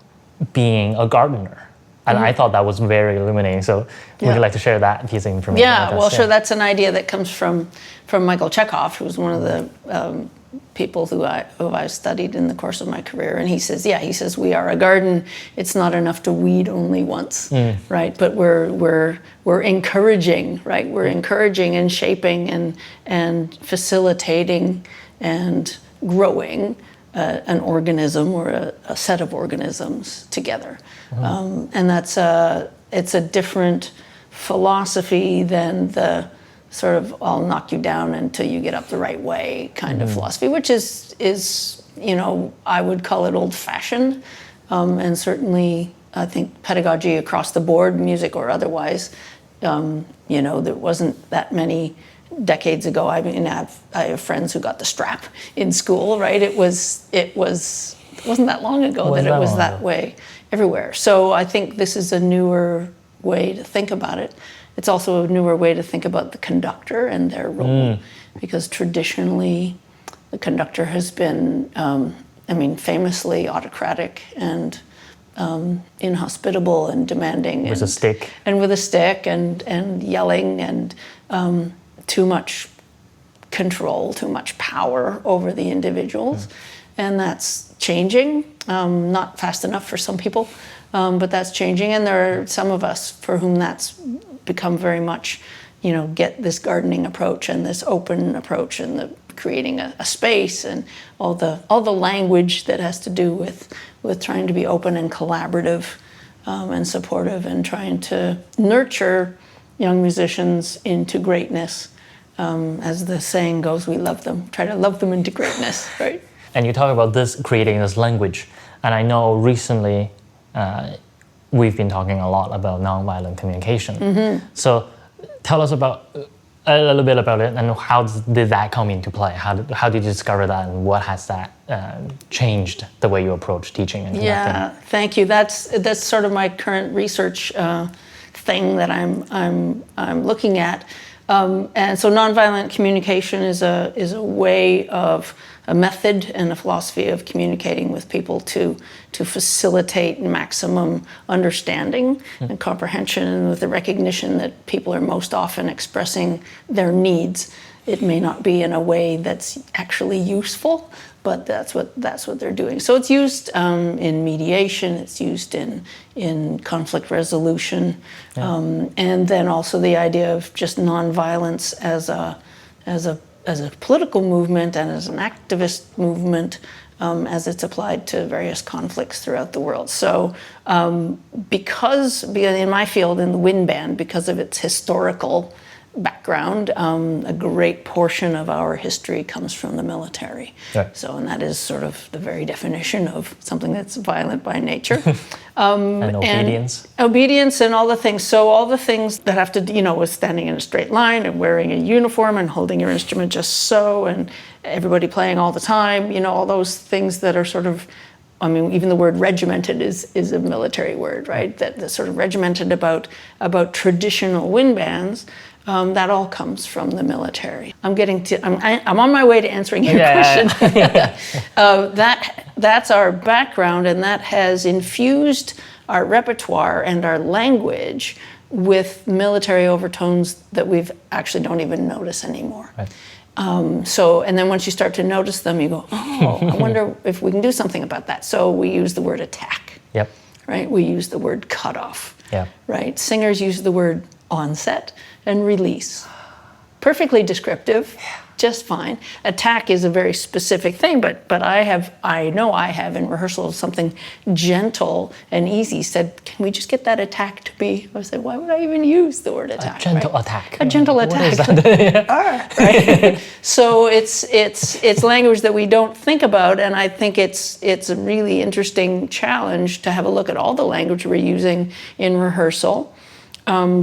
being a gardener. And I thought that was very illuminating. So would you like to share that piece of information? Yeah, well, sure. That's an idea that comes from Michael Chekhov, who's one of the people who I've studied in the course of my career. And he says, we are a garden. It's not enough to weed only once, right? But we're encouraging, right? We're encouraging and shaping and facilitating and growing an organism or a set of organisms together. And it's a different philosophy than the sort of I'll knock you down until you get up the right way kind of philosophy, which is I would call it old-fashioned. And certainly I think pedagogy across the board, music or otherwise, there wasn't that many decades ago. I mean, I have friends who got the strap in school, right? It wasn't that long ago that it was that way everywhere. So I think this is a newer way to think about it. It's also a newer way to think about the conductor and their role, because traditionally the conductor has been, famously autocratic and inhospitable and demanding. With a stick. And with a stick and yelling and too much control, too much power over the individuals. And that's changing, not fast enough for some people, but that's changing. And there are some of us for whom that's become very much, get this gardening approach and this open approach and the creating a space and all the language that has to do with trying to be open and collaborative and supportive and trying to nurture young musicians into greatness. As the saying goes, we love them. Try to love them into greatness, right? And you talk about this, creating this language. And I know recently we've been talking a lot about nonviolent communication. So tell us a little bit about it and how did that come into play? How did you discover that and what has that changed the way you approach teaching and conducting? Yeah, thank you. That's sort of my current research thing that I'm looking at. And so nonviolent communication is a way of a method and a philosophy of communicating with people to facilitate maximum understanding and comprehension, and with the recognition that people are most often expressing their needs. It may not be in a way that's actually useful, but that's what they're doing. So it's used in mediation, it's used in conflict resolution, and then also the idea of just nonviolence as a political movement and as an activist movement as it's applied to various conflicts throughout the world. So because in my field, in the wind band, because of its historical background, a great portion of our history comes from the military. Right. So, and that is sort of the very definition of something that's violent by nature. And obedience. And obedience and all the things. So all the things that have to, with standing in a straight line and wearing a uniform and holding your instrument just so, and everybody playing all the time, all those things that are sort of, even the word regimented is a military word, right? That's sort of regimented about traditional wind bands. That all comes from the military. I'm on my way to answering your question. That's our background, and that has infused our repertoire and our language with military overtones that we've actually don't even notice anymore. Right. And then once you start to notice them, you go, I wonder if we can do something about that. So we use the word attack. Yep. Right? We use the word cutoff. Yep. Right? Singers use the word onset and release. perfectly descriptive, just fine. Attack is a very specific thing, but I know I have in rehearsal something gentle and easy said, can we just get that attack to be? I said, why would I even use the word attack? A gentle attack. A gentle attack. What is that? Right? So it's language that we don't think about, and I think it's a really interesting challenge to have a look at all the language we're using in rehearsal,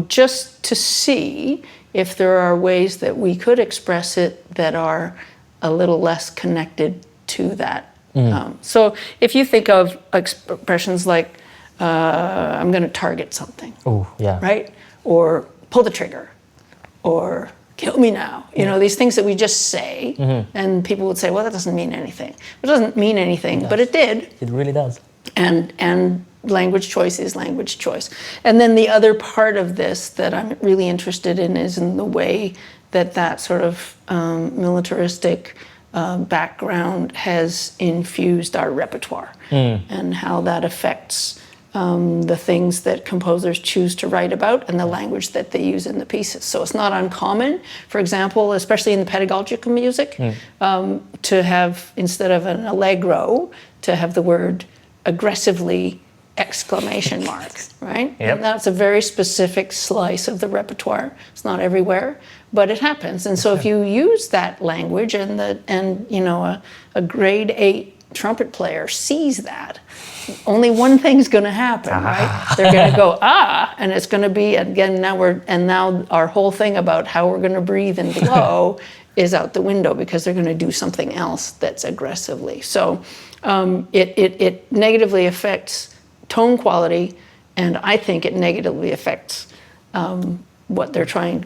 just to see if there are ways that we could express it that are a little less connected to that. So if you think of expressions like, I'm going to target something, Oh, yeah. right? Or pull the trigger, or kill me now. You know, these things that we just say, and people would say, well, that doesn't mean anything. It doesn't mean anything, but it did. It really does. And language choice is language choice. And then the other part of this that I'm really interested in is in the way that sort of militaristic background has infused our repertoire, and how that affects the things that composers choose to write about and the language that they use in the pieces. So it's not uncommon, for example, especially in the pedagogical music, to have, instead of an allegro, to have the word aggressively exclamation mark, right? Yep. And that's a very specific slice of the repertoire. It's not everywhere, but it happens. And so if you use that language and you know a grade 8 trumpet player sees that, only one thing's going to happen, right? They're going to go and it's going to be again now our whole thing about how we're going to breathe and blow is out the window, because they're going to do something else that's aggressively. So it negatively affects tone quality, and I think it negatively affects what they're trying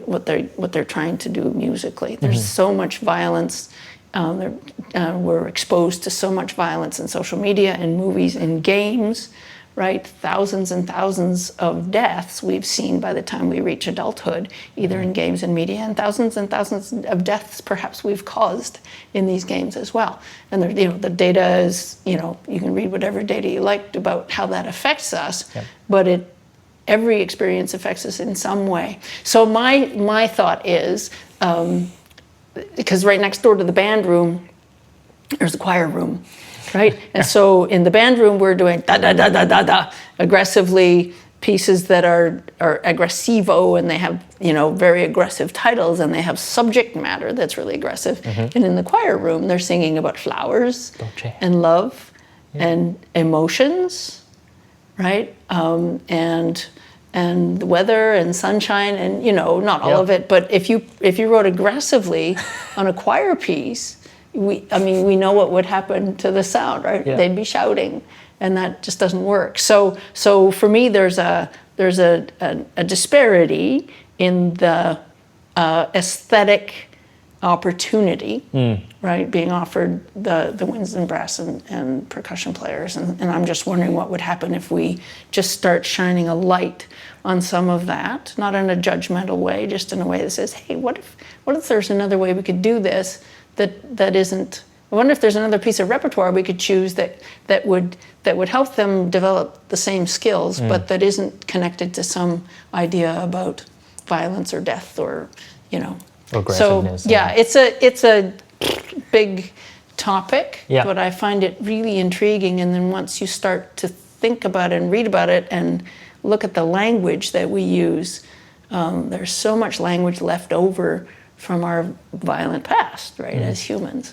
to do musically. There's so much violence. We're exposed to so much violence in social media, in movies, in games, right? Thousands and thousands of deaths we've seen by the time we reach adulthood, either in games and media, and thousands of deaths perhaps we've caused in these games as well. And the data is, you can read whatever data you like about how that affects us, but every experience affects us in some way. So my thought is, because right next door to the band room, there's the choir room, right? And so in the band room, we're doing da-da-da-da-da-da, aggressively, pieces that are aggressivo, and they have, very aggressive titles, and they have subject matter that's really aggressive. And in the choir room, they're singing about flowers and love and emotions, right? And the weather and sunshine, and not all of it, but if you wrote aggressively on a choir piece, we know what would happen to the sound, right? They'd be shouting, and that just doesn't work. So for me, there's a disparity in the aesthetic opportunity, right, being offered the winds and brass and percussion players, and I'm just wondering what would happen if we just start shining a light on some of that, not in a judgmental way, just in a way that says, hey, what if there's another way we could do this that isn't. I wonder if there's another piece of repertoire we could choose that would help them develop the same skills, but that isn't connected to some idea about violence or death or aggressiveness. So it's a big topic, but I find it really intriguing. And then once you start to think about it and read about it and look at the language that we use, there's so much language left over from our violent past, right, as humans.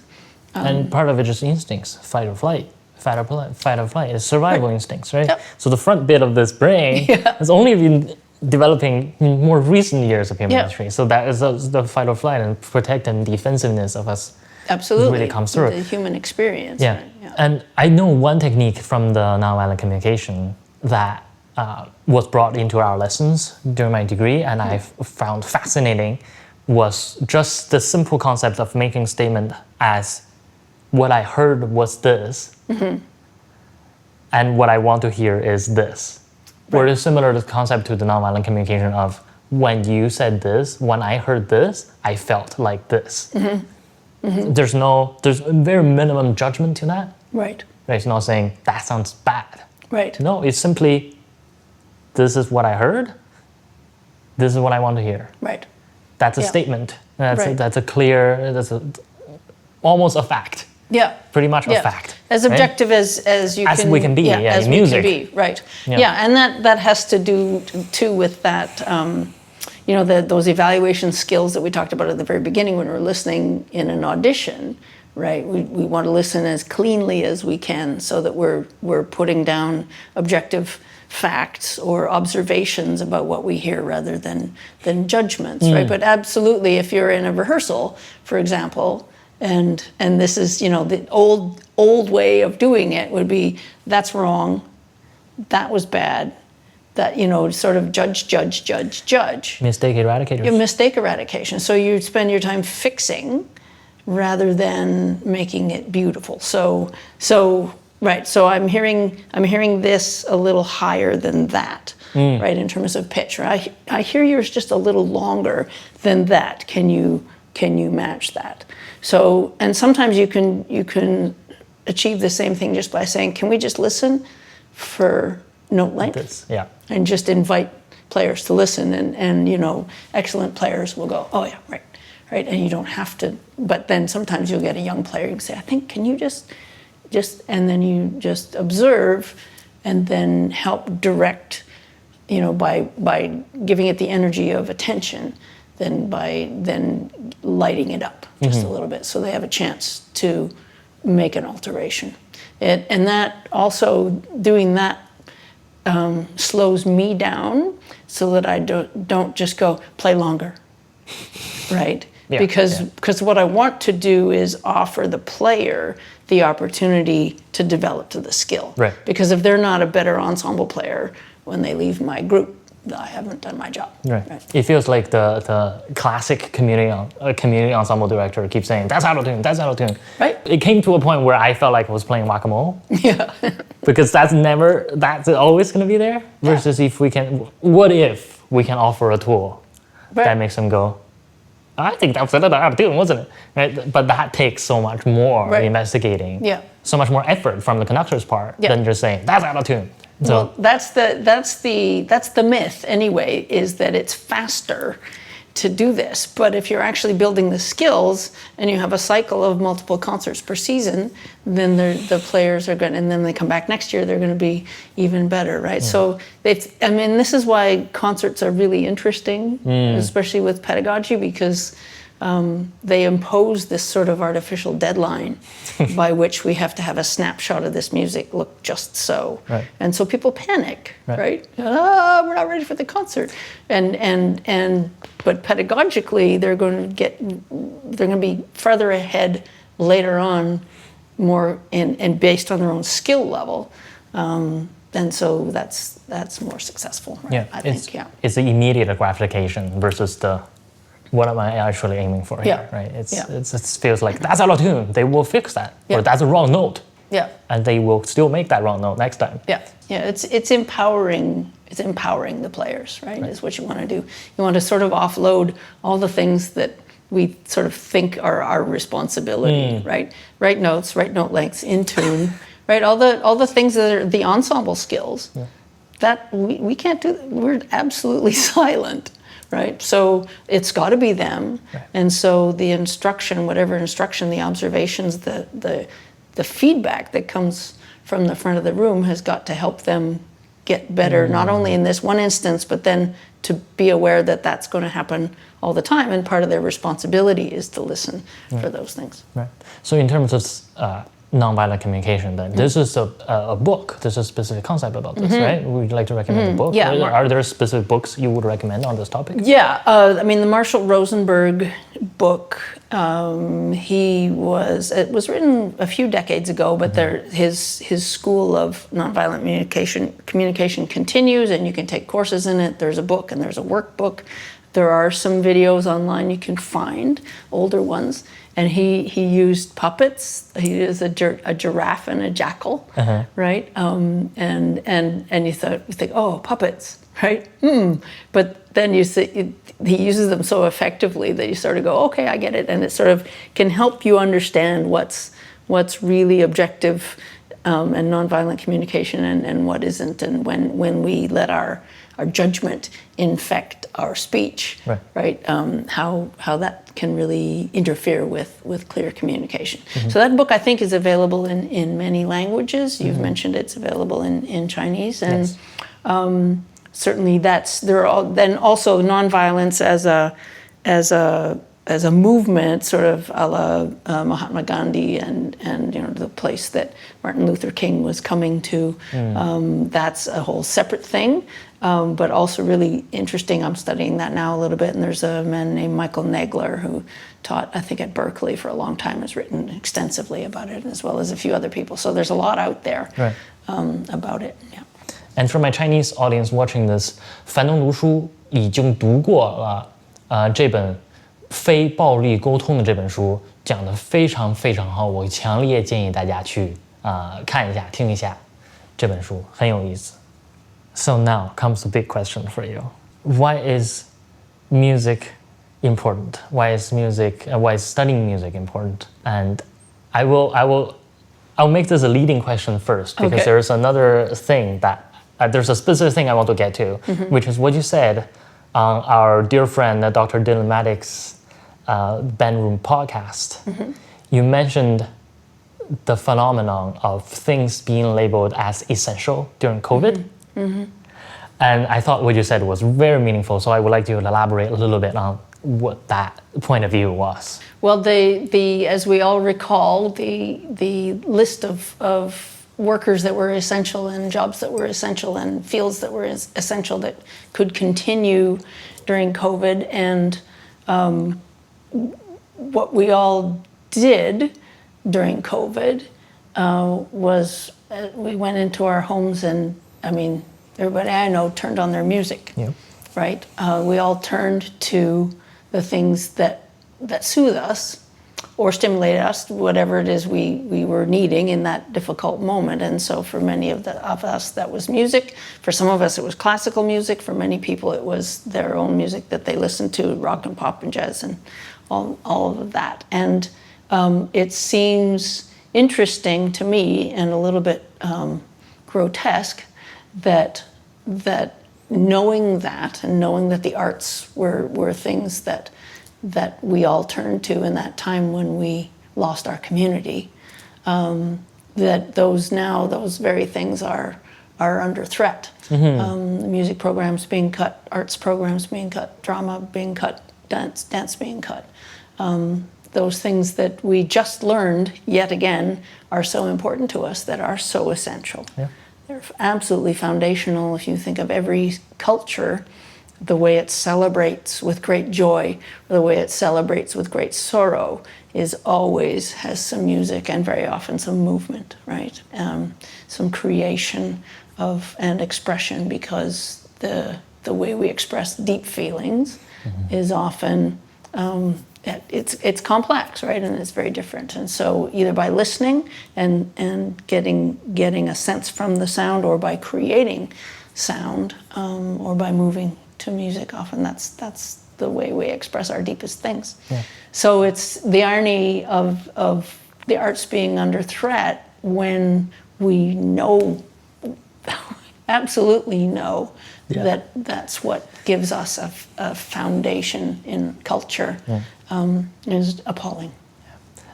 And part of it is instincts, fight or flight. Fight or flight is survival instincts, right? Yep. So the front bit of this brain has only been developing in more recent years of human history. So that is the fight or flight and protect and defensiveness of us. Absolutely, really comes through. The human experience. Yeah. Right? And I know one technique from the nonviolent communication that was brought into our lessons during my degree, and I found fascinating, was just the simple concept of making a statement as what I heard was this, and what I want to hear is this. Right. Or it's similar to the concept to the nonviolent communication of when you said this, when I heard this, I felt like this. There's very minimum judgment to that. Right. It's not saying that sounds bad. Right. No, it's simply, this is what I heard, this is what I want to hear. Right. That's a Yeah. statement. That's Right. that's a clear. That's almost a fact. Yeah. Pretty much a fact. As right? objective as you As can we can be, yeah, as in we music. can be, right. Yeah. Yeah, and that has to do too with that those evaluation skills that we talked about at the very beginning when we're listening in an audition, right? We want to listen as cleanly as we can so that we're putting down objective facts or observations about what we hear rather than judgments, right? But absolutely, if you're in a rehearsal, for example, and this is the old way of doing it would be that's wrong, that was bad, that sort of judge. Mistake eradicators. Your mistake eradication. So you spend your time fixing rather than making it beautiful. So right. So I'm hearing this a little higher than that, right, in terms of pitch. Right? I hear yours just a little longer than that. Can you match that? So, and sometimes you can achieve the same thing just by saying, can we just listen for note length? Yeah. And just invite players to listen, and excellent players will go, oh yeah, right, and you don't have to. But then sometimes you'll get a young player and say, I think, can you just, and then you just observe, and then help direct, by giving it the energy of attention, then lighting it up just a little bit, so they have a chance to make an alteration. And that also doing that slows me down so that I don't just go play longer, right? Yeah, Because what I want to do is offer the player the opportunity to develop to the skill. Right. Because if they're not a better ensemble player when they leave my group, I haven't done my job. Right. It feels like the classic community ensemble director keeps saying, that's out of tune, that's out of tune. Right. It came to a point where I felt like I was playing whack-a-mole. Yeah. Because that's always going to be there. Versus what if we can offer a tool that makes them go, I think that was out of tune, wasn't it? Right? But that takes so much more investigating. Yeah. So much more effort from the conductor's part than just saying, that's out of tune. So, well, that's the myth anyway, is that it's faster to do this. But if you're actually building the skills and you have a cycle of multiple concerts per season, then the players are going, and then they come back next year, they're going to be even better, right? So this is why concerts are really interesting, especially with pedagogy, because they impose this sort of artificial deadline by which we have to have a snapshot of this music look just so. Right. And so people panic, right? We're not ready for the concert. But pedagogically, they're going to be further ahead later on, more and based on their own skill level. And so that's more successful, right? I think. It's the immediate gratification versus what am I actually aiming for here, right? It feels like that's out of tune. They will fix that, or that's a wrong note. Yeah. And they will still make that wrong note next time. Yeah. It's empowering. It's empowering the players, right? Is what you want to do. You want to sort of offload all the things that we sort of think are our responsibility, right? Write notes, write note lengths, in tune, right? All the things that are the ensemble skills that we can't do. We're absolutely silent. Right, so it's got to be them, and so the instruction, whatever instruction, the observations, the feedback that comes from the front of the room has got to help them get better, not only in this one instance, but then to be aware that that's going to happen all the time, and part of their responsibility is to listen for those things. Right. So in terms of nonviolent communication, then this is a book. There's a specific concept about this, right? Would you like to recommend a book? Yeah. Are there specific books you would recommend on this topic? Yeah, the Marshall Rosenberg book. It was written a few decades ago, but his school of nonviolent communication continues, and you can take courses in it. There's a book and there's a workbook. There are some videos online you can find, older ones. And he used puppets. He used a giraffe and a jackal, right? And you think, oh, puppets, right? But then you see he uses them so effectively that you sort of go, okay, I get it, and it sort of can help you understand what's really objective and nonviolent communication and what isn't, and when we let our judgment infect our speech, right? How that can really interfere with clear communication. So that book, I think, is available in many languages. You've mentioned it's available in Chinese, and certainly then also nonviolence as a movement, sort of a la Mahatma Gandhi and the place that Martin Luther King was coming to. That's a whole separate thing, but also really interesting. I'm studying that now a little bit, and there's a man named Michael Nagler who taught, I think, at Berkeley for a long time, has written extensively about it, as well as a few other people. So there's a lot out there about it. Yeah. And for my Chinese audience watching this, 樊登读书已经读过了这本非暴力沟通的这本书，讲得非常非常好，我强烈建议大家去看一下、听一下这本书，很有意思。So now comes the big question for you. Why is music important? Why is studying music important? And I'll make this a leading question first, because there's another thing that there's a specific thing I want to get to, which is what you said on our dear friend Dr. Gillian MacKay's Ben Room podcast. You mentioned the phenomenon of things being labeled as essential during COVID. And I thought what you said was very meaningful, so I would like to elaborate a little bit on what that point of view was. Well, as we all recall, the list of workers that were essential and jobs that were essential and fields that were essential that could continue during COVID, and what we all did during COVID was we went into our homes, and I mean, everybody I know turned on their music, right? We all turned to the things that soothe us or stimulate us, whatever it is we were needing in that difficult moment. And so for many of us, that was music. For some of us, it was classical music. For many people, it was their own music that they listened to, rock and pop and jazz and all of that. And it seems interesting to me, and a little bit grotesque, that knowing that, and knowing that the arts were things that we all turned to in that time when we lost our community, that those very things are under threat. Music programs being cut, arts programs being cut, drama being cut, dance being cut. Those things that we just learned, yet again, are so important to us, that are so essential. They're absolutely foundational. If you think of every culture, the way it celebrates with great joy, or the way it celebrates with great sorrow, always has some music and very often some movement, right? Some creation and expression, because the way we express deep feelings is often it's complex, right? And it's very different. And so either by listening and getting a sense from the sound, or by creating sound, or by moving to music, often that's the way we express our deepest things. So it's the irony of the arts being under threat when we know, absolutely know, that's what gives us a foundation in culture, is appalling.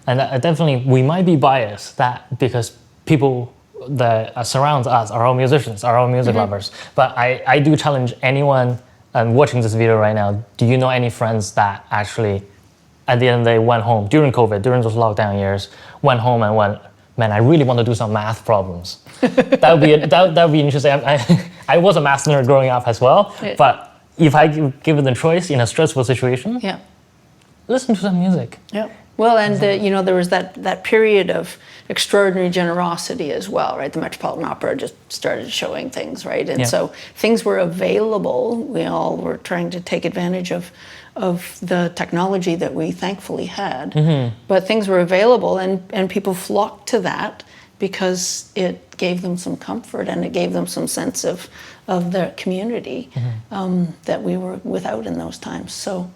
And definitely, we might be biased because people that surround us are all musicians, are all music lovers. But I do challenge anyone watching this video right now. Do you know any friends that actually, at the end of the day, went home during COVID, during those lockdown years, went home and went, man, I really want to do some math problems. that would be interesting. I was a math nerd growing up as well, but if I given the choice in a stressful situation, listen to some music. Well, and there was that period of extraordinary generosity as well, right? The Metropolitan Opera just started showing things, right? And so things were available. We all were trying to take advantage of the technology that we thankfully had. But things were available, and people flocked to that because it gave them some comfort, and it gave them some sense of their community that we were without in those times. So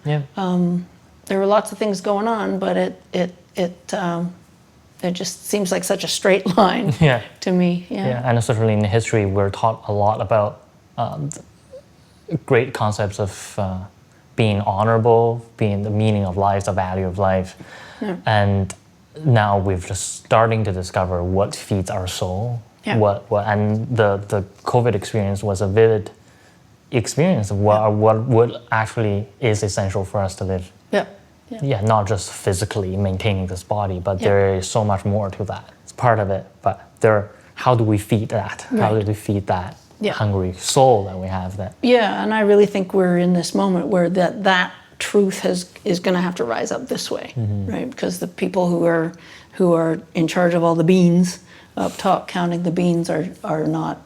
there were lots of things going on, but It just seems like such a straight line Yeah. to me. Yeah, and certainly in history, we're taught a lot about great concepts of being honorable, being the meaning of life, the value of life. Yeah. And now we're just starting to discover what feeds our soul. Yeah. And the COVID experience was a vivid experience of what actually is essential for us to live. Yeah. Yeah, not just physically maintaining this body, but Yeah. there is so much more to that. It's part of it, but how do we feed that? How Right. do we feed that Yeah. hungry soul that we have? That Yeah, and I really think we're in this moment where that truth is going to have to rise up this way, right? Because the people who are in charge of all the beans up top, counting the beans, are not.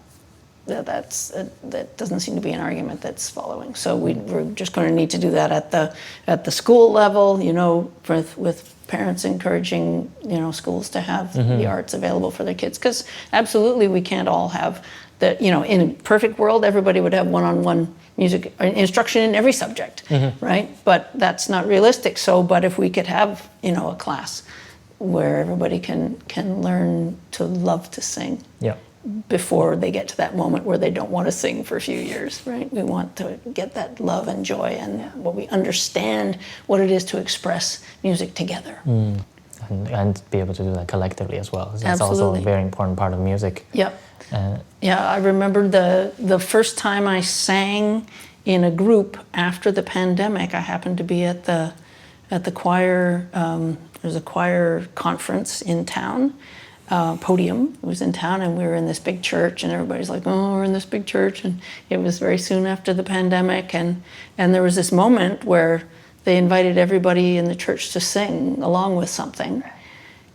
That doesn't seem to be an argument that's following. So we're just going to need to do that at the school level, you know, with parents encouraging, you know, schools to have the arts available for their kids. Because absolutely we can't all have that, you know, in a perfect world, everybody would have one-on-one music instruction in every subject, right? But that's not realistic. So, but if we could have, you know, a class where everybody can learn to love to sing. yeah. Before they get to that moment where they don't want to sing for a few years, right? We want to get that love and joy and what we understand what it is to express music together. And be able to do that collectively as well. That's also a Absolutely. very important part of music. Yep. Uh, Yeah, I remember the first time I sang in a group after the pandemic. I happened to be at the choir. There's a choir conference in town. Podium was in town, and we were in this big church, and everybody's like, oh, we're in this big church. And it was very soon after the pandemic, and there was this moment where they invited everybody in the church to sing along with something.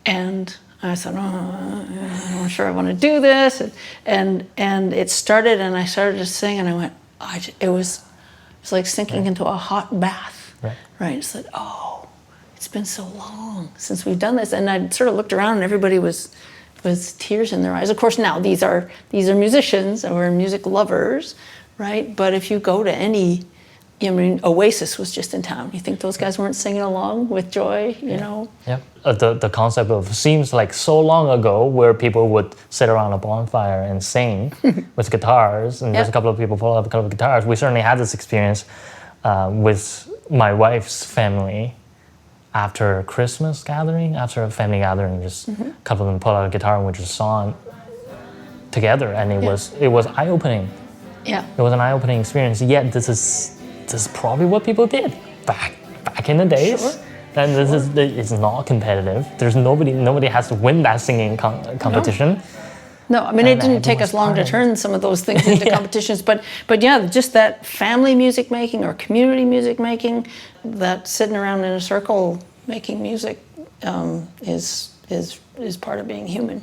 And I thought, I'm not sure I want to do this. And it started, and I started to sing, and I went, it was like sinking into a hot bath, right? It's like, oh, it's been so long since we've done this. And I sort of looked around, and everybody was tears in their eyes. Of course, now these are musicians or music lovers, right? But if you go to any, I mean, Oasis was just in town. You think those guys weren't singing along with joy, you know? Yeah. The concept of seems like so long ago where people would sit around a bonfire and sing with guitars, and there's a couple of people pull up a couple of guitars. We certainly had this experience with my wife's family after a Christmas gathering, after a family gathering, just a couple of them pulled out a guitar and we just sang together, and it was eye-opening. Yeah. It was an eye-opening experience. Yet this is probably what people did back in the days. Sure. And it's not competitive. There's nobody has to win that singing competition. No, I mean, it And didn't take us long to everyone's turn some of those things into competitions, but yeah, just that family music making or community music making, that sitting around in a circle making music is part of being human.